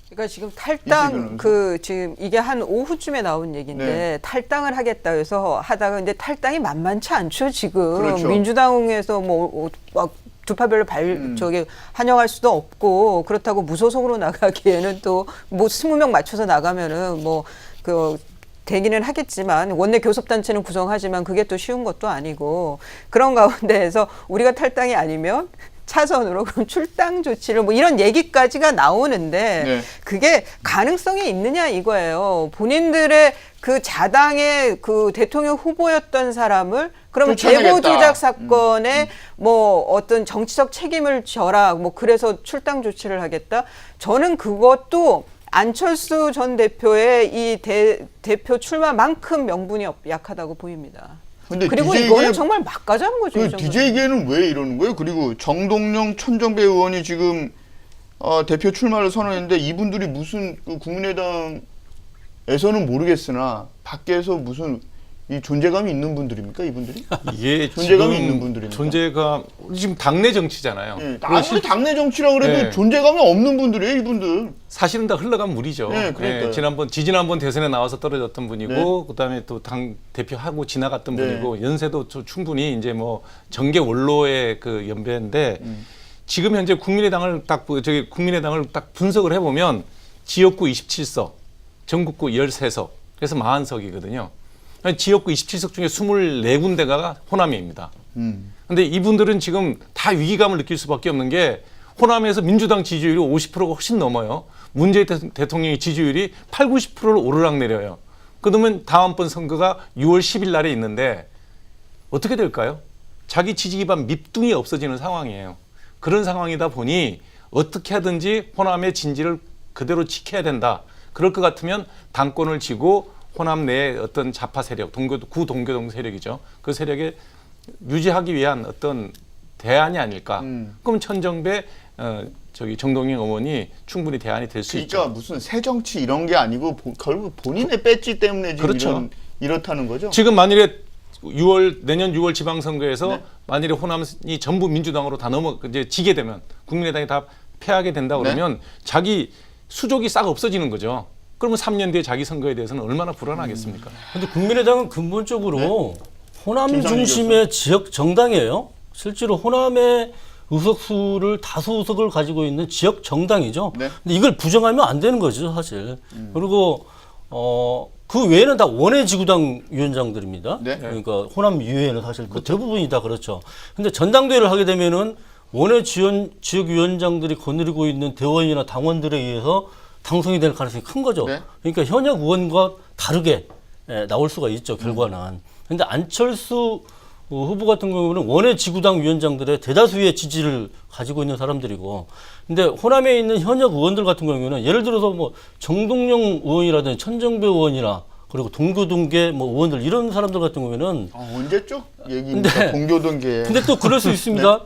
그러니까 지금 탈당 지금 이게 한 오후쯤에 나온 얘기인데 네. 탈당을 하겠다 해서 하다가 근데 탈당이 만만치 않죠 지금. 그렇죠. 민주당에서 뭐 막 두파별로 저기 환영할 수도 없고 그렇다고 무소속으로 나가기에는 또 뭐 20명 맞춰서 나가면은 뭐 되기는 하겠지만 원내 교섭단체는 구성하지만 그게 또 쉬운 것도 아니고 그런 가운데에서 우리가 탈당이 아니면 차선으로 그럼 출당 조치를 뭐 이런 얘기까지가 나오는데 네. 그게 가능성이 있느냐 이거예요. 본인들의 그 자당의 그 대통령 후보였던 사람을 그러면 쫓아내겠다. 제보 조작 사건에 뭐 어떤 정치적 책임을 져라 뭐 그래서 출당 조치를 하겠다. 저는 그것도 안철수 전 대표의 이 대표 출마만큼 명분이 약하다고 보입니다. 근데 그리고 DJ계 이거는 정말 막가자는 거죠. 그 DJ계는 왜 이러는 거예요? 그리고 정동영 천정배 의원이 지금 대표 출마를 선언했는데 이분들이 무슨 국민의당에서는 모르겠으나 밖에서 무슨 이 존재감이 있는 분들입니까? 이분들이? 이게 존재감이 지금 있는 분들입니까? 존재감 지금 당내 정치잖아요. 네, 아무리 당내 정치라 그래도 네. 존재감이 없는 분들이에요, 이분들. 사실은 다 흘러간 물이죠. 네, 그러니까요. 지지난번 대선에 나와서 떨어졌던 분이고, 네. 그다음에 또 당 대표하고 지나갔던 네. 분이고, 연세도 충분히 이제 뭐 정계 원로의 그 연배인데, 지금 현재 국민의당을 딱 분석을 해보면 지역구 27석, 전국구 13석, 그래서 40석이거든요. 지역구 27석 중에 24군데가 호남입니다. 근데 이분들은 지금 다 위기감을 느낄 수밖에 없는 게 호남에서 민주당 지지율이 50%가 훨씬 넘어요. 문재인 대통령의 지지율이 8, 90%를 오르락내려요. 그러면 다음번 선거가 6월 10일 날에 있는데 어떻게 될까요? 자기 지지 기반 밑둥이 없어지는 상황이에요. 그런 상황이다 보니 어떻게 하든지 호남의 진지를 그대로 지켜야 된다. 그럴 것 같으면 당권을 쥐고 호남 내의 어떤 좌파 세력, 구동교동 세력이죠. 그 세력에 유지하기 위한 어떤 대안이 아닐까. 그럼 천정배, 정동영 의원이 충분히 대안이 될 수 있죠. 그러니까 무슨 새 정치 이런 게 아니고 결국 본인의 배지 때문에 지금 그렇죠. 이렇다는 거죠. 지금 만일에 내년 6월 지방선거에서 네. 만일에 호남이 전부 민주당으로 다 이제 지게 되면 국민의당이 다 패하게 된다 그러면 자기 수족이 싹 없어지는 거죠. 그러면 3년 뒤에 자기 선거에 대해서는 얼마나 불안하겠습니까? 근데 국민의당은 근본적으로 호남 김상민 중심의 지역 정당이에요. 실제로 호남의 의석수를 다수 의석을 가지고 있는 지역 정당이죠. 네. 근데 이걸 부정하면 안 되는 거죠, 사실. 그리고 그 외에는 다 원외 지구당 위원장들입니다. 네. 그러니까 호남 이외에는 사실 그 대부분이 다 그렇죠. 근데 전당대회를 하게 되면은 원외 지역 위원장들이 거느리고 있는 대원이나 당원들에 의해서 당선이 될 가능성이 큰 거죠. 네. 그러니까 현역 의원과 다르게 나올 수가 있죠, 결과는. 그런데 안철수 후보 같은 경우는 원외 지구당 위원장들의 대다수의 지지를 가지고 있는 사람들이고, 근데 호남에 있는 현역 의원들 같은 경우는 예를 들어서 뭐 정동영 의원이라든지 천정배 의원이나 그리고 동교동계 뭐 의원들 이런 사람들 같은 경우에는 언제적 얘기입니까? 동교동계. 근데 또 그럴 수 있습니다.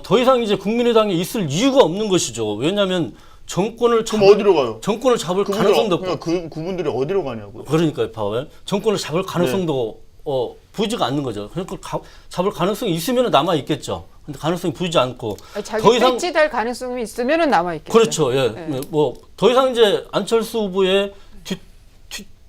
더 이상 이제 국민의당에 있을 이유가 없는 것이죠. 왜냐하면 정권을 그럼 어디로 가요? 정권을 잡을 가능성도 없고. 그분들이 어디로 가냐고요? 그러니까요, 봐봐요. 정권을 잡을 가능성도 보이지가 않는 거죠. 그러니까 잡을 가능성이 있으면 남아 있겠죠. 근데 가능성이 보이지 않고 자기 더 이상 배치될 가능성이 있으면 남아 있겠죠. 그렇죠. 예. 뭐 더 이상 이제 안철수 후보의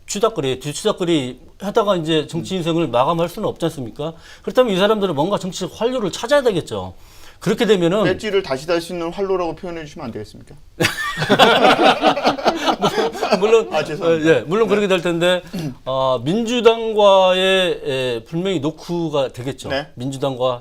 뒤치다거리 하다가 이제 정치 인생을 마감할 수는 없지 않습니까? 그렇다면 이 사람들은 뭔가 정치적 활로를 찾아야 되겠죠. 그렇게 되면은 배지를 다시 달 수 있는 활로라고 표현해 주시면 안 되겠습니까? 물론 죄송합니다. 예, 물론 그렇게 될 텐데 민주당과의 분명히 노크가 되겠죠. 네. 민주당과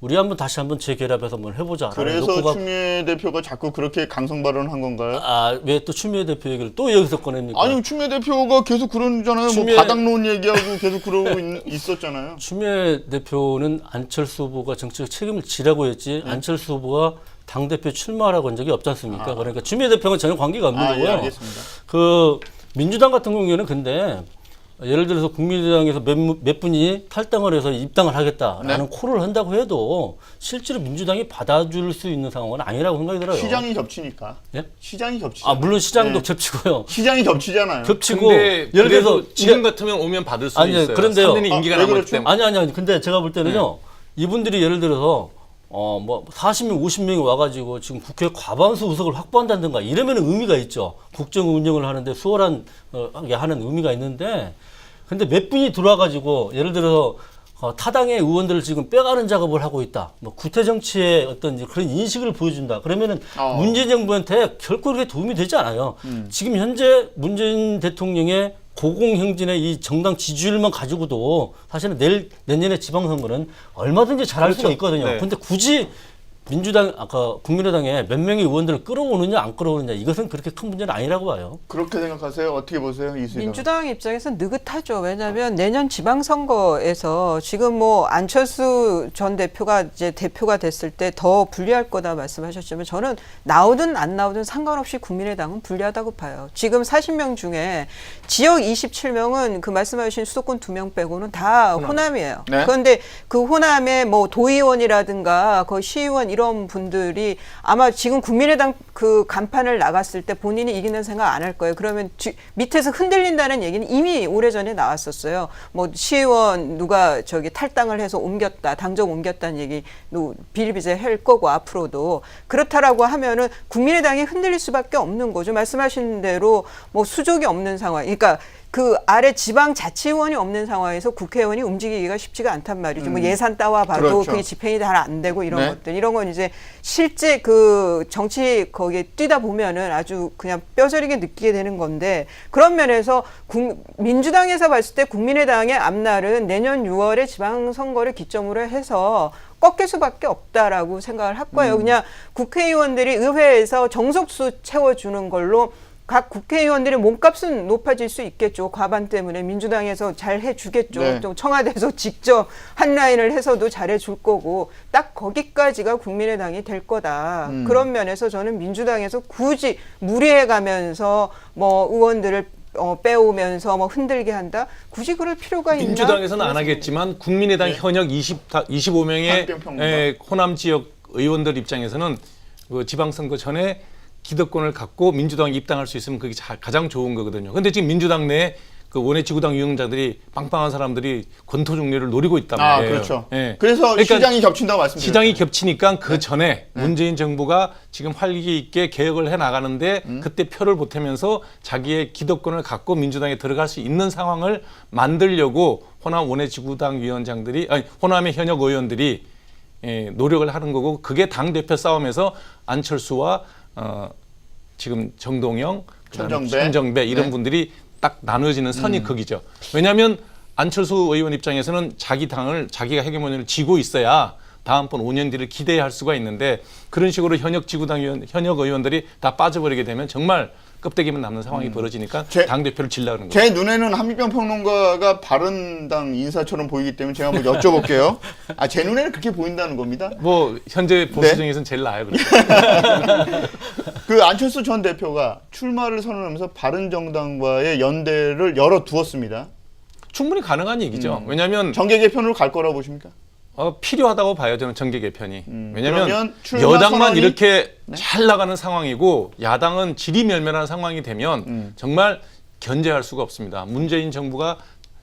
우리 한번 다시 한번 재결합해서 한번 해보자. 그래서 추미애 대표가 자꾸 그렇게 강성 발언한 건가요? 왜 또 추미애 대표 얘기를 또 여기서 꺼냅니까? 아니 추미애 대표가 계속 그러잖아요. 뭐 바닥론 얘기하고 계속 그러고 있었잖아요. 추미애 대표는 안철수 후보가 정치적 책임을 지라고 했지 안철수 후보가 당대표 출마하라고 한 적이 없지 않습니까? 그러니까 추미애 대표는 전혀 관계가 없는 거고요. 예, 알겠습니다. 그 민주당 같은 경우에는 근데 예를 들어서 국민의당에서 몇 분이 탈당을 해서 입당을 하겠다라는 콜을 한다고 해도 실제로 민주당이 받아줄 수 있는 상황은 아니라고 생각이 들어요. 시장이 겹치니까. 예? 시장이 겹치죠. 물론 시장도 겹치고요. 시장이 겹치잖아요. 겹치고 근데 예를 들어서 그래도 지금 같으면 오면 받을 수 있어요. 그런데요. 3년이 임기가 왜 남았기 그렇죠? 때문에. 아니. 근데 제가 볼 때는요. 이분들이 예를 들어서 뭐 40명, 50명이 와가지고 지금 국회 과반수 의석을 확보한다든가 이러면 의미가 있죠. 국정 운영을 하는데 수월하게 하는 의미가 있는데 근데 몇 분이 들어와가지고 예를 들어서 타당의 의원들을 지금 빼가는 작업을 하고 있다. 뭐 구태 정치의 어떤 이제 그런 인식을 보여준다. 그러면은 문재인 정부한테 결코 그렇게 도움이 되지 않아요. 지금 현재 문재인 대통령의 고공행진의 이 정당 지지율만 가지고도 사실은 내년에 지방선거는 얼마든지 잘할 수가 있거든요. 네. 근데 굳이 국민의당에 몇 명의 의원들을 끌어오느냐 안 끌어오느냐 이것은 그렇게 큰 문제는 아니라고 봐요. 그렇게 생각하세요? 어떻게 보세요? 이수희가? 민주당 입장에서 느긋하죠. 왜냐하면 내년 지방선거에서 지금 뭐 안철수 전 대표가 이제 대표가 됐을 때 더 불리할 거다 말씀하셨지만 저는 나오든 안 나오든 상관없이 국민의당은 불리하다고 봐요. 지금 40명 중에 지역 27명은 그 말씀하신 수도권 2명 빼고는 다 호남이에요. 네. 그런데 그 호남의 뭐 도의원이라든가 그 시의원 이런 분들이 아마 지금 국민의당 그 간판을 나갔을 때 본인이 이기는 생각 안 할 거예요. 그러면 밑에서 흔들린다는 얘기는 이미 오래전에 나왔었어요. 뭐 시의원 누가 탈당을 해서 옮겼다, 당적 옮겼다는 얘기 비일비재 할 거고 앞으로도 그렇다라고 하면은 국민의당이 흔들릴 수밖에 없는 거죠. 말씀하신 대로 뭐 수족이 없는 상황. 그러니까 그 아래 지방자치의원이 없는 상황에서 국회의원이 움직이기가 쉽지가 않단 말이죠. 뭐 예산 따와 봐도 그렇죠. 그게 집행이 잘 안 되고 이런 네. 것들. 이런 건 이제 실제 그 정치 거기에 뛰다 보면은 아주 그냥 뼈저리게 느끼게 되는 건데 그런 면에서 민주당에서 봤을 때 국민의당의 앞날은 내년 6월에 지방선거를 기점으로 해서 꺾일 수밖에 없다라고 생각을 할 거예요. 그냥 국회의원들이 의회에서 정석수 채워주는 걸로 각 국회의원들의 몸값은 높아질 수 있겠죠. 과반 때문에 민주당에서 잘 해주겠죠. 네. 또 청와대에서 직접 한 라인을 해서도 잘해줄 거고 딱 거기까지가 국민의당이 될 거다. 그런 면에서 저는 민주당에서 굳이 무리해가면서 뭐 의원들을 빼오면서 뭐 흔들게 한다. 굳이 그럴 필요가 있나? 민주당에서는 안 하겠지만 국민의당 현역 25명의 환경평론가. 호남 지역 의원들 입장에서는 그 지방선거 전에 기득권을 갖고 민주당에 입당할 수 있으면 그게 가장 좋은 거거든요. 근데 지금 민주당 내에 그 원외지구당 유형자들이 빵빵한 사람들이 권토 중리를 노리고 있단 말이에요. 그렇죠. 예. 그래서 그러니까 시장이 겹친다고 말씀드렸죠. 시장이 겹치니까 그 전에 문재인 정부가 지금 활기 있게 개혁을 해 나가는데 그때 표를 보태면서 자기의 기득권을 갖고 민주당에 들어갈 수 있는 상황을 만들려고 호남 원외지구당 위원장들이 호남의 현역 의원들이 노력을 하는 거고 그게 당대표 싸움에서 안철수와 지금 정동영, 천정배 이런 분들이 딱 나눠지는 선이 거기죠. 왜냐하면 안철수 의원 입장에서는 자기 당을 자기가 헤게모니를 쥐고 있어야 다음번 5년 뒤를 기대할 수가 있는데 그런 식으로 현역 의원들이 다 빠져버리게 되면 정말 껍데기만 남는 상황이 벌어지니까 당대표를 질러는 거죠. 제 눈에는 한민병 평론가가 바른당 인사처럼 보이기 때문에 제가 한번 여쭤볼게요. 제 눈에는 그렇게 보인다는 겁니다. 뭐 현재 보수 중에서는 제일 나아요. 그렇죠. 그 안철수 전 대표가 출마를 선언하면서 바른정당과의 연대를 열어두었습니다. 충분히 가능한 얘기죠. 왜냐하면 정계 개편으로 갈 거라고 보십니까? 필요하다고 봐요, 저는 정계 개편이. 왜냐하면 그러면 출마 여당만 선언이- 이렇게 잘 나가는 상황이고 야당은 질이멸멸한 상황이 되면 정말 견제할 수가 없습니다. 문재인 정부가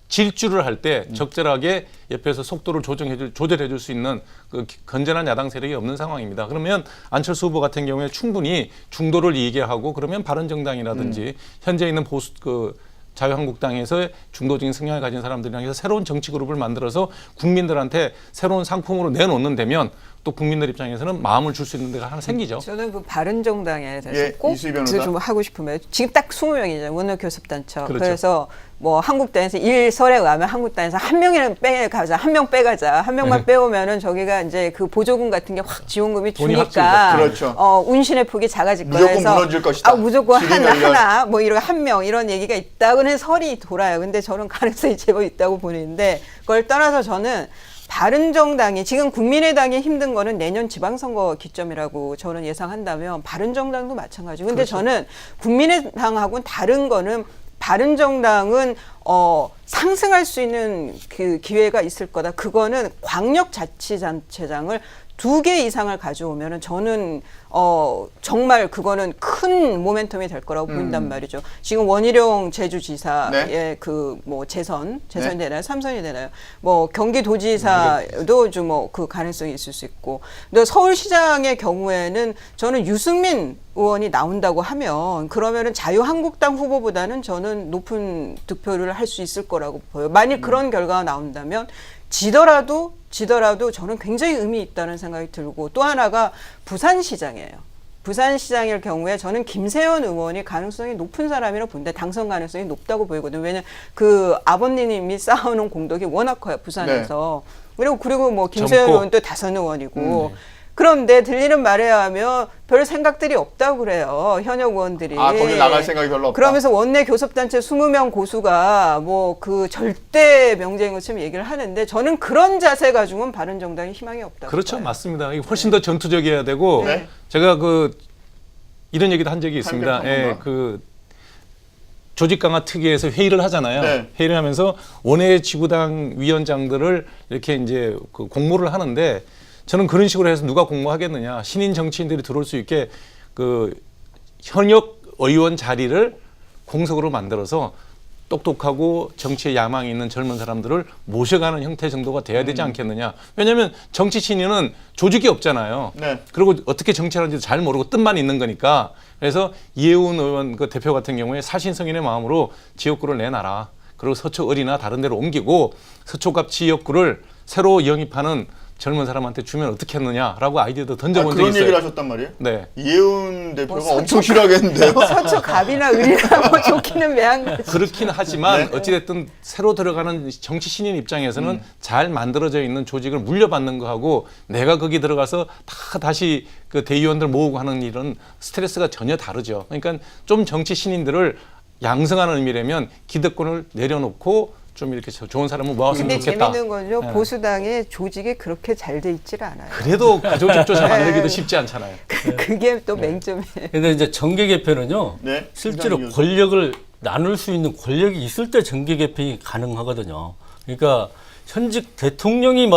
질주를 할 때 적절하게 옆에서 속도를 조절해 줄 수 있는 그 건전한 야당 세력이 없는 상황입니다. 그러면 안철수 후보 같은 경우에 충분히 중도를 이기하고 그러면 바른정당이라든지 현재 있는 보수 자유한국당에서 중도적인 성향을 가진 사람들이랑 해서 새로운 정치 그룹을 만들어서 국민들한테 새로운 상품으로 내놓는 데면 또 국민들 입장에서는 마음을 줄 수 있는 데가 하나 생기죠. 저는 그 바른정당에 대해서 예, 꼭 이수희 변호사. 좀 하고 싶은 말. 지금 딱 20명이잖아요. 원내교섭단체. 그렇죠. 그래서 뭐 한국당에서 일설에 의하면 한국당에서 한 명이라는 빼가자, 한 명 빼가자, 한 명만 네. 빼오면은 저기가 이제 그 보조금 같은 게 확 지원금이 돈이 주니까 확 줄죠. 운신의 폭이 작아질 거라 무조건 해서 무너질 것이다. 무조건 질의멸렬. 하나 뭐 이런 한 명 이런 얘기가 있다고는 설이 돌아요. 근데 저는 가능성이 제법 있다고 보는데 그걸 떠나서 저는 바른정당이 지금 국민의당이 힘든 거는 내년 지방선거 기점이라고 저는 예상한다면 바른정당도 마찬가지고 근데 저는 국민의당하고는 다른 거는 바른정당은 상승할 수 있는 그 기회가 있을 거다. 그거는 광역자치단체장을 2개 이상을 가져오면은 저는 정말 그거는 큰 모멘텀이 될 거라고 보인단 말이죠. 지금 원희룡 제주지사의 네. 그 뭐 재선이 네. 되나요? 3선이 되나요? 뭐 경기도지사도 좀 뭐 그 가능성이 있을 수 있고. 근데 서울시장의 경우에는 저는 유승민 의원이 나온다고 하면 그러면은 자유한국당 후보보다는 저는 높은 득표를 할 수 있을 거라고 보여요. 만일 그런 결과가 나온다면 지더라도 저는 굉장히 의미 있다는 생각이 들고 또 하나가 부산시장이에요. 부산시장일 경우에 저는 김세현 의원이 가능성이 높은 사람이라고 보는데 당선 가능성이 높다고 보이거든요. 왜냐하면 그 아버님이 쌓아놓은 공덕이 워낙 커요. 부산에서. 그리고 뭐 김세현 젊고. 의원도 다선 의원이고 그런데 들리는 말에 하면 별 생각들이 없다고 그래요. 현역 의원들이. 거길 나갈 생각이 별로 없다. 그러면서 원내 교섭단체 20명 고수가 뭐 그 절대 명제인 것처럼 얘기를 하는데 저는 그런 자세 가지고는 바른정당이 희망이 없다고 그렇죠, 봐요. 맞습니다. 이게 훨씬 더 전투적이어야 되고 네. 제가 이런 얘기도 한 적이 있습니다. 한국당인가? 그 조직 강화 특위에서 회의를 하잖아요. 네. 회의를 하면서 원외 지구당 위원장들을 이렇게 이제 그 공모를 하는데 저는 그런 식으로 해서 누가 공모하겠느냐. 신인 정치인들이 들어올 수 있게 그 현역 의원 자리를 공석으로 만들어서 똑똑하고 정치에 야망이 있는 젊은 사람들을 모셔가는 형태 정도가 돼야 되지 않겠느냐. 왜냐하면 정치 신인은 조직이 없잖아요. 네. 그리고 어떻게 정치하는지도 잘 모르고 뜻만 있는 거니까. 그래서 이해운 의원 그 대표 같은 경우에 사신성인의 마음으로 지역구를 내놔라. 그리고 서초 을이나 다른 데로 옮기고 서초갑 지역구를 새로 영입하는 젊은 사람한테 주면 어떻게 했느냐라고 아이디어도 던져본 적이 그런 있어요. 얘기를 하셨단 말이에요? 네. 이해운 대표가 뭐 엄청 싫어하겠는데요? 서초갑이나 을이나 뭐 좋기는 매한 거지. 그렇긴 하지만 네. 어찌됐든 새로 들어가는 정치 신인 입장에서는 잘 만들어져 있는 조직을 물려받는 거하고 내가 거기 들어가서 다시 그 대의원들 모으고 하는 일은 스트레스가 전혀 다르죠. 그러니까 좀 정치 신인들을 양성하는 의미라면 기득권을 내려놓고 좀 이렇게 좋은 사람을 모았으면 근데 좋겠다. 재밌는 건요. 네. 보수당의 조직이 그렇게 잘 돼 있질 않아요. 그래도 가조직조사 만들기도 네. 쉽지 않잖아요. 그게 또 맹점이에요. 근데 이제 정계 개편은요. 네, 실제로 김상희 교수. 권력을 나눌 수 있는 권력이 있을 때 정계 개편이 가능하거든요. 그러니까 현직 대통령이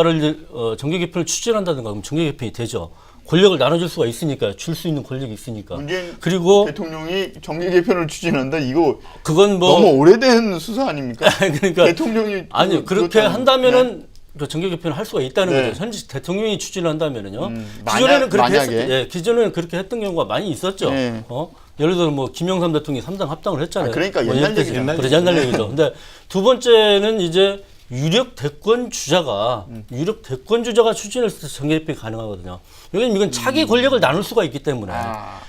정계 개편을 추진한다든가 그럼 정계 개편이 되죠. 권력을 나눠줄 수가 있으니까 줄 수 있는 권력이 있으니까. 문재인 그리고 대통령이 정계 개편을 추진한다. 이거 그건 뭐 너무 오래된 수사 아닙니까? 그러니까 대통령이 아니 그렇게 그렇다는- 한다면은 그 정계 개편을 할 수가 있다는 네. 거죠. 현직 대통령이 추진한다면은요. 만약- 기존에는 그렇게 만약에. 기존에는 그렇게 했던 경우가 많이 있었죠. 네. 예를 들어 뭐 김영삼 대통령이 3당 합당을 했잖아요. 그러니까 뭐 옛날 예를 들어서 얘기잖아요. 그래, 옛날 얘기죠. 근데 두 번째는 이제 유력 대권 주자가 추진했을 때 정계 개편이 가능하거든요. 왜냐면 이건 차기 권력을 나눌 수가 있기 때문에.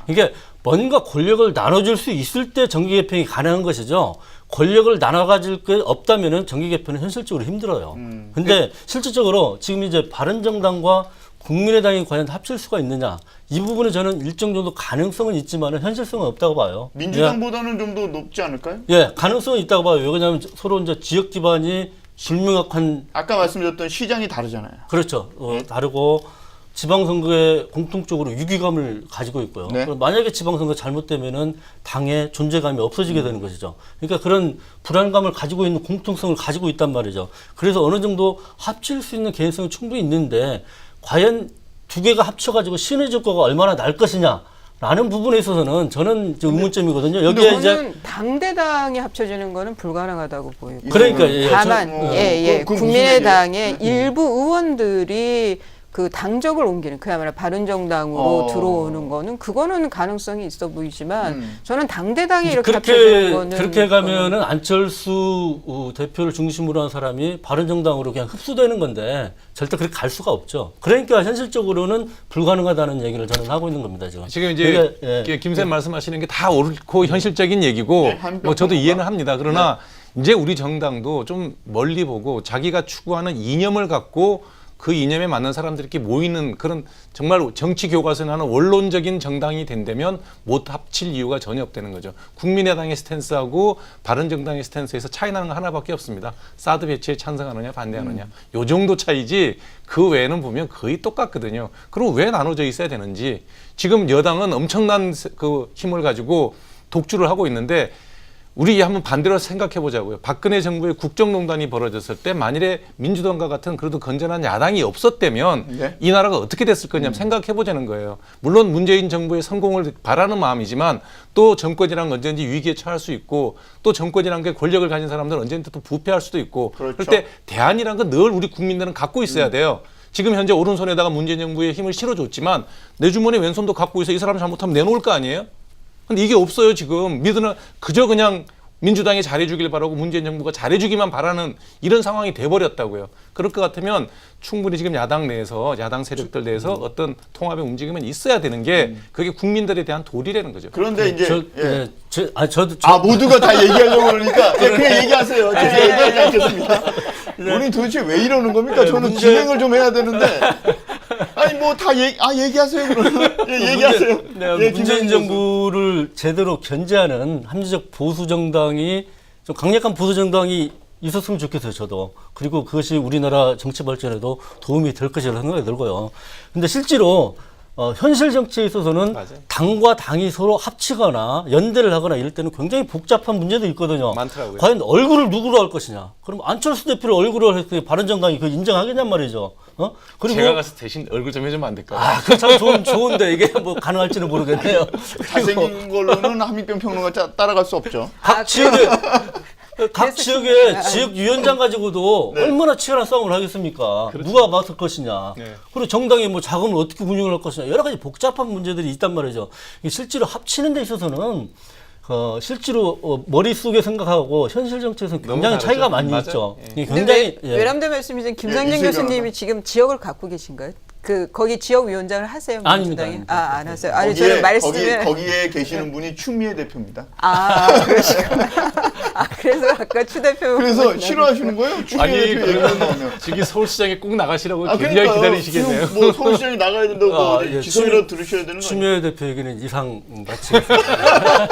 이게 뭔가 권력을 나눠줄 수 있을 때 정계 개편이 가능한 것이죠. 권력을 나눠 가질 게 없다면은 정계 개편은 현실적으로 힘들어요. 근데 실질적으로 지금 이제 바른정당과 국민의당이 과연 합칠 수가 있느냐 이 부분은 저는 일정 정도 가능성은 있지만은 현실성은 없다고 봐요. 민주당보다는 좀 더 높지 않을까요? 예, 가능성은 있다고 봐요. 왜냐하면 서로 이제 지역 기반이 불명확한 아까 말씀드렸던 시장이 다르잖아요. 그렇죠. 다르고 지방선거에 공통적으로 유기감을 가지고 있고요. 네. 그럼 만약에 지방선거 잘못되면은 당의 존재감이 없어지게 되는 것이죠. 그러니까 그런 불안감을 가지고 있는 공통성을 가지고 있단 말이죠. 그래서 어느 정도 합칠 수 있는 개연성이 충분히 있는데 과연 두 개가 합쳐가지고 시너지 효과가 얼마나 날 것이냐라는 부분에 있어서는 저는 좀 의문점이거든요. 여기에 이제 저는 당대당이 합쳐지는 거는 불가능하다고 보이고. 그러니까 예, 다만 저- 예, 그건 무슨 국민의당의 얘기예요? 일부 의원들이 그 당적을 옮기는 그야말로 바른정당으로 들어오는 거는 그거는 가능성이 있어 보이지만 저는 당대당이 이렇게 합쳐지는 거는 그렇게 가면은 안철수 대표를 중심으로 한 사람이 바른정당으로 그냥 흡수되는 건데 절대 그렇게 갈 수가 없죠. 그러니까 현실적으로는 불가능하다는 얘기를 저는 하고 있는 겁니다 지금. 지금 이제 그러니까, 예. 김 쌤 말씀하시는 게 다 옳고 현실적인 얘기고 네, 한병 뭐 저도 평론가. 이해는 합니다. 그러나 이제 우리 정당도 좀 멀리 보고 자기가 추구하는 이념을 갖고 그 이념에 맞는 사람들끼리 모이는 그런 정말 정치 교과서에 하는 원론적인 정당이 된다면 못 합칠 이유가 전혀 없다는 거죠. 국민의당의 스탠스하고 바른정당의 스탠스에서 차이 나는 거 하나밖에 없습니다. 사드 배치에 찬성하느냐 반대하느냐. 요 정도 차이지 그 외에는 보면 거의 똑같거든요. 그럼 왜 나눠져 있어야 되는지. 지금 여당은 엄청난 그 힘을 가지고 독주를 하고 있는데 우리 한번 반대로 생각해 보자고요. 박근혜 정부의 국정농단이 벌어졌을 때 만일에 민주당과 같은 그래도 건전한 야당이 없었다면 네. 이 나라가 어떻게 됐을 거냐 생각해 보자는 거예요. 물론 문재인 정부의 성공을 바라는 마음이지만 또 정권이란 언제든지 위기에 처할 수 있고 또 정권이란 게 권력을 가진 사람들은 언제든지 또 부패할 수도 있고 그렇죠. 그럴 때 대안이란 건 늘 우리 국민들은 갖고 있어야 돼요. 지금 현재 오른손에다가 문재인 정부의 힘을 실어줬지만 내 주머니 왼손도 갖고 있어 이 사람 잘못하면 내놓을 거 아니에요? 근데 이게 없어요 지금. 믿으는 그저 그냥 민주당이 잘해주길 바라고 문재인 정부가 잘해주기만 바라는 이런 상황이 돼버렸다고요. 그럴 것 같으면 충분히 지금 야당 내에서 야당 세력들 내에서 어떤 통합의 움직임은 있어야 되는 게 그게 국민들에 대한 도리라는 거죠. 그런데 이제 저도 모두가 다 얘기하려고 그러니까 그냥 얘기하세요. 제가 얘기하지 않겠습니다. 우리 도대체 왜 이러는 겁니까? 저는 진행을 좀 해야 되는데 아니 뭐 다 얘기하세요 그러면 얘기하세요. 예, 문재인 김상진 정부를 제대로 견제하는 합리적 보수 정당이 좀 강력한 보수 정당이 있었으면 좋겠어요, 저도. 그리고 그것이 우리나라 정치 발전에도 도움이 될 것이라는 생각이 들고요. 근데 실제로 현실 정치에 있어서는 맞아요. 당과 당이 서로 합치거나 연대를 하거나 이럴 때는 굉장히 복잡한 문제도 있거든요. 많더라고요. 과연 얼굴을 누구로 할 것이냐? 그럼 안철수 대표를 얼굴로 했을 때 바른정당이 그걸 인정하겠냔 말이죠. 그리고 제가 가서 대신 얼굴 좀 해주면 안 될까요? 그거 참 좋은데 이게 뭐 가능할지는 모르겠네요. 잘생긴 걸로는 한민병 평론가 따라갈 수 없죠. 각 지역의 지역 위원장 가지고도 얼마나 치열한 싸움을 하겠습니까? 누가 맡을 것이냐. 네. 그리고 정당이 뭐 자금을 어떻게 운영을 할 것이냐. 여러 가지 복잡한 문제들이 있단 말이죠. 이게 실제로 합치는 데 있어서는 실제로 머릿속에 생각하고 현실 정치에서는 너무 굉장히 다르죠. 차이가 많이 맞아요. 있죠. 예. 이게 근데 굉장히 외람돼 말씀이신 김상진 이슬 교수님이 변호사. 지금 지역을 갖고 계신가요? 거기 지역 위원장을 하세요? 아닙니다, 민주당에? 아닙니다. 안 하세요. 아니 저는 말씀을 거기에 계시는 분이 추미애 대표입니다. 그러시구나. 그래서 아까 추 대표 그래서 싫어하시는 거예요? 추미애 아니 대표 얘기가 나오면. 그러면 지금 서울시장에 꼭 나가시라고 굉장히 그러니까요. 기다리시겠네요. 지금 뭐 서울시장이 나가야 된다고 예, 기소이라도 들으셔야 되는 거 아니에요? 추미애 대표 얘기는 이상 마치겠습니다.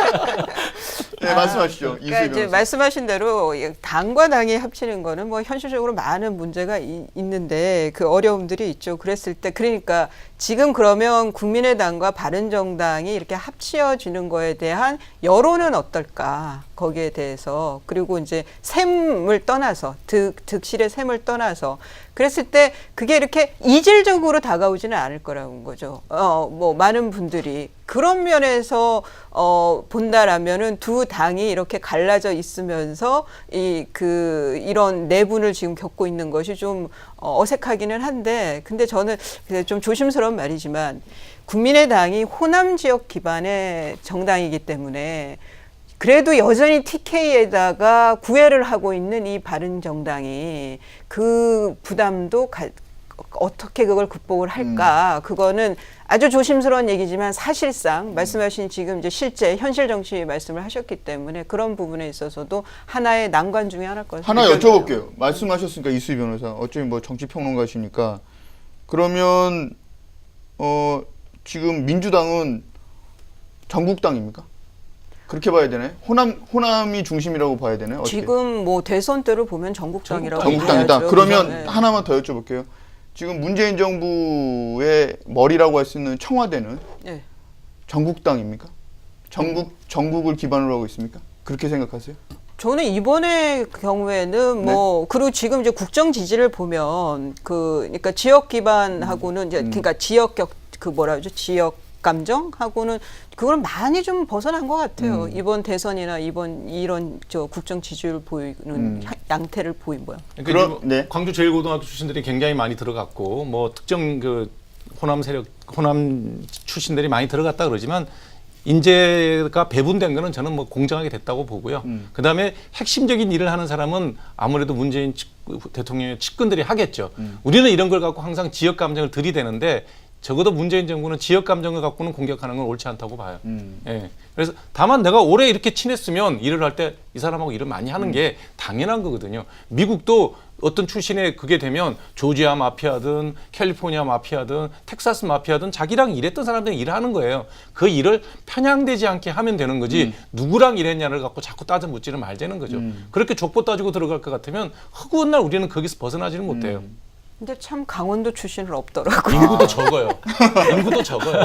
네, 말씀하시죠. 그러니까 이슬 이제 변호사. 말씀하신 대로 당과 당이 합치는 거는 뭐 현실적으로 많은 문제가 있는데 그 어려움들이 있죠. 그랬을 때 그러니까 지금 그러면 국민의당과 바른정당이 이렇게 합치어지는 거에 대한 여론은 어떨까? 거기에 대해서 그리고 이제 셈을 떠나서 득실의 셈을 떠나서 그랬을 때 그게 이렇게 이질적으로 다가오지는 않을 거라는 거죠. 뭐 많은 분들이 그런 면에서 본다라면은 두 당이 이렇게 갈라져 있으면서 이런 내분을 지금 겪고 있는 것이 좀 어색하기는 한데 근데 저는 좀 조심스러운 말이지만 국민의당이 호남 지역 기반의 정당이기 때문에 그래도 여전히 TK에다가 구애를 하고 있는 이 바른정당이 그 부담도 어떻게 그걸 극복을 할까? 그거는 아주 조심스러운 얘기지만 사실상 말씀하신 지금 이제 실제 현실 정치 말씀을 하셨기 때문에 그런 부분에 있어서도 하나의 난관 중에 하나일 것 같아요. 하나 여쭤볼게요. 말씀하셨으니까 이수희 변호사 어차피 뭐 정치 평론가시니까 그러면 지금 민주당은 전국당입니까? 그렇게 봐야 되나요? 호남이 중심이라고 봐야 되나요? 어떻게? 지금 뭐 대선 때를 보면 전국당이라고 전국당이다. 봐야죠. 그러면 네. 하나만 더 여쭤볼게요. 지금 문재인 정부의 머리라고 할 수 있는 청와대는 네. 전국당입니까? 전국을 기반으로 하고 있습니까? 그렇게 생각하세요? 저는 이번의 경우에는 뭐 그리고 지금 이제 국정 지지를 보면 그러니까 지역 기반하고는 이제 그러니까 지역격 그 뭐라 그러죠? 지역 감정하고는 그걸 많이 좀 벗어난 것 같아요. 이번 대선이나 이런 저 국정 지지율 보이는 양태를 보인 거야. 그러니까 네. 광주 제일고등학교 출신들이 굉장히 많이 들어갔고 뭐 특정 그 호남 출신들이 많이 들어갔다 그러지만 인재가 배분된 거는 저는 뭐 공정하게 됐다고 보고요. 그다음에 핵심적인 일을 하는 사람은 아무래도 문재인 대통령의 측근들이 하겠죠. 우리는 이런 걸 갖고 항상 지역 감정을 들이대는데 적어도 문재인 정부는 지역 감정을 갖고는 공격하는 건 옳지 않다고 봐요. 예. 그래서 다만 내가 오래 이렇게 친했으면 일을 할 때 이 사람하고 일을 많이 하는 게 당연한 거거든요. 미국도 어떤 출신의 그게 되면 조지아 마피아든 캘리포니아 마피아든 텍사스 마피아든 자기랑 일했던 사람들이 일을 하는 거예요. 그 일을 편향되지 않게 하면 되는 거지 누구랑 일했냐를 갖고 자꾸 따져 묻지는 말자는 거죠. 그렇게 족보 따지고 들어갈 것 같으면 허구한 날 우리는 거기서 벗어나지는 못해요. 근데 참 강원도 출신은 없더라고요. 인구도 적어요. 인구도 적어요.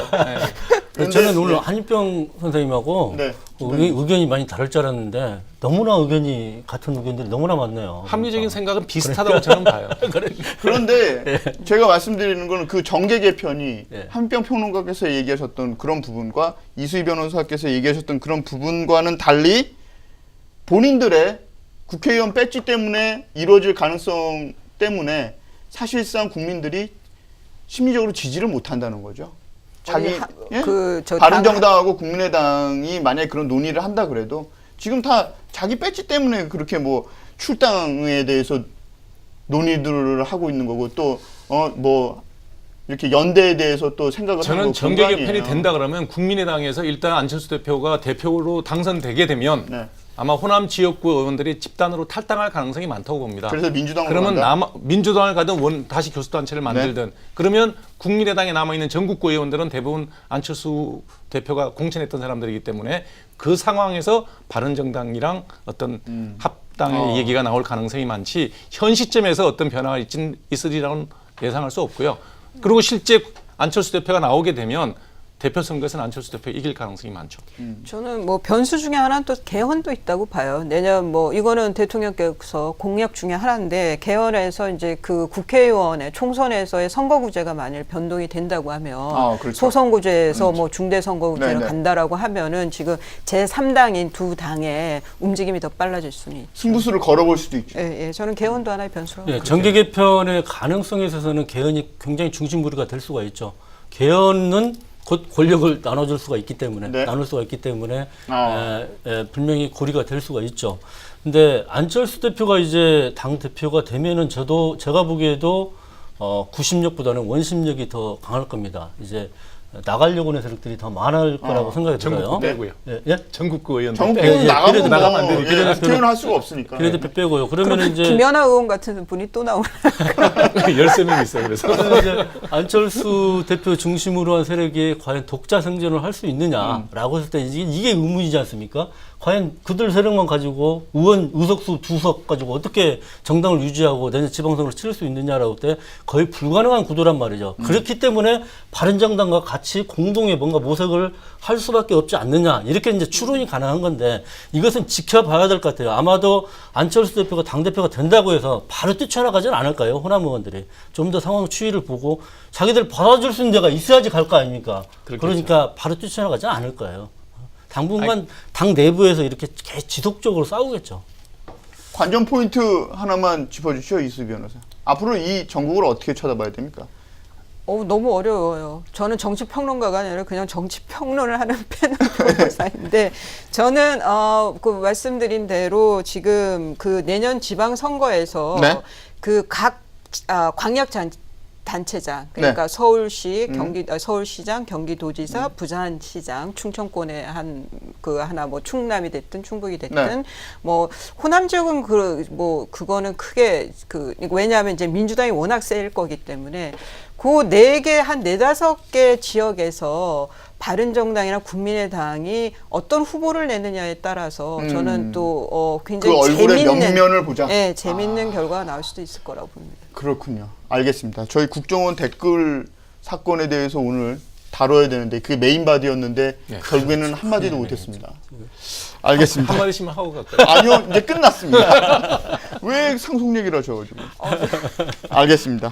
네. 저는 오늘 한인병 선생님하고 네. 의견이 많이 다를 줄 알았는데 너무나 의견이 같은 의견들이 너무나 많네요. 합리적인 생각은 비슷하다고 저는 봐요. 그런데 제가 말씀드리는 거는 그 정계 개편이 네. 한병 평론가께서 얘기하셨던 그런 부분과 이수희 변호사께서 얘기하셨던 그런 부분과는 달리 본인들의 국회의원 배지 때문에 이루어질 가능성 때문에 사실상 국민들이 심리적으로 지지를 못한다는 거죠. 바른정당하고 국민의당이 만약에 그런 논의를 한다 그래도 지금 다 자기 배지 때문에 그렇게 뭐 출당에 대해서 논의들을 하고 있는 거고 또 뭐 이렇게 연대에 대해서 또 생각을 하는 저는 거고 정계 개편이 된다 그러면 국민의당에서 일단 안철수 대표가 대표로 당선되게 되면 네. 아마 호남 지역구 의원들이 집단으로 탈당할 가능성이 많다고 봅니다. 그래서 민주당으로 그러면 간다? 민주당을 가든 다시 교수단체를 만들든 그러면 국민의당에 남아있는 전국구 의원들은 대부분 안철수 대표가 공천했던 사람들이기 때문에 그 상황에서 바른정당이랑 어떤 합당의 얘기가 나올 가능성이 많지 현 시점에서 어떤 변화가 있으리라고는 예상할 수 없고요. 그리고 실제 안철수 대표가 나오게 되면 대표 선거에서는 안철수 대표 이길 가능성이 많죠. 저는 뭐 변수 중에 하나는 또 개헌도 있다고 봐요. 내년 뭐 이거는 대통령께서 공약 중에 하나인데 개헌에서 이제 그 국회의원의 총선에서의 선거구제가 만일 변동이 된다고 하면 그렇죠. 소선구제에서 뭐 중대선거구제로 네네. 간다라고 하면은 지금 제3당인 두 당의 움직임이 더 빨라질 수는 있죠. 승부수를 걸어볼 수도 있죠. 예, 저는 개헌도 하나의 변수라고. 예, 정계 개편의 가능성에 있어서는 개헌이 굉장히 중심부리가 될 수가 있죠. 개헌은 곧 권력을 나눠줄 수가 있기 때문에 나눌 수가 있기 때문에 분명히 고리가 될 수가 있죠. 근데 안철수 대표가 이제 당 대표가 되면은 제가 보기에도 구심력보다는 원심력이 더 강할 겁니다. 이제 나가려고 하는 세력들이 더 많을 거라고 생각이 들어요. 전국구 빼고요. 예? 전국구 의원들. 전국구는 나가면 나가면 안 되니까. 국회의원 할 수가 없으니까. 비례대표 빼고요. 그러면 이제 김연아 의원 같은 분이 또 나오나? 13명 있어요. 그래서. 이제 안철수 대표 중심으로 한 세력이 과연 독자 생존을 할 수 있느냐라고 했을 때 이게 의문이지 않습니까? 과연 그들 세력만 가지고 의석수 2석 가지고 어떻게 정당을 유지하고 내년 지방선거를 치를 수 있느냐라고 때 거의 불가능한 구도란 말이죠. 그렇기 때문에 바른정당과 같이 공동의 뭔가 모색을 할 수밖에 없지 않느냐 이렇게 이제 추론이 가능한 건데 이것은 지켜봐야 될 것 같아요. 아마도 안철수 대표가 당대표가 된다고 해서 바로 뛰쳐나가지는 않을까요? 호남 의원들이 좀 더 상황 추이를 보고 자기들 받아줄 수 있는 데가 있어야지 갈 거 아닙니까? 그렇겠죠. 그러니까 바로 뛰쳐나가지 않을 거예요. 당분간 당 내부에서 이렇게 지속적으로 싸우겠죠. 관전 포인트 하나만 짚어주시죠, 이수희 변호사. 앞으로 이 전국을 어떻게 쳐다봐야 됩니까? 너무 어려워요. 저는 정치 평론가가 아니라 그냥 정치 평론을 하는 패널 변호사인데 저는 그 말씀드린 대로 지금 그 내년 지방 선거에서 그 각 광역 단체장 그러니까 서울시 서울시장 경기도지사 부산시장 충청권의 하나 뭐 충남이 됐든 충북이 됐든 뭐 호남 지역은 그거는 크게 왜냐하면 이제 민주당이 워낙 세일 거기 때문에 그 네 개 한 네다섯 개 지역에서 바른정당이나 국민의당이 어떤 후보를 내느냐에 따라서 저는 또 굉장히 그 얼굴의 재밌는 면면을 보자. 네, 재밌는 결과가 나올 수도 있을 거라고 봅니다. 그렇군요. 알겠습니다. 저희 국정원 댓글 사건에 대해서 오늘 다뤄야 되는데 그게 메인 바디였는데 네, 결국에는 한마디도 못했습니다. 알겠습니다. 한마디씩만 하고 갈까요? 아니요, 이제 끝났습니다. 왜 상속 얘기를 하셔가지고. 알겠습니다.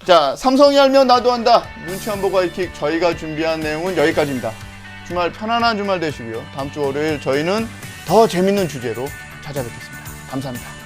자, 삼성이 알면 나도 한다. 눈치 안 보고 하이킥 저희가 준비한 내용은 여기까지입니다. 주말 편안한 주말 되시고요. 다음 주 월요일 저희는 더 재밌는 주제로 찾아뵙겠습니다. 감사합니다.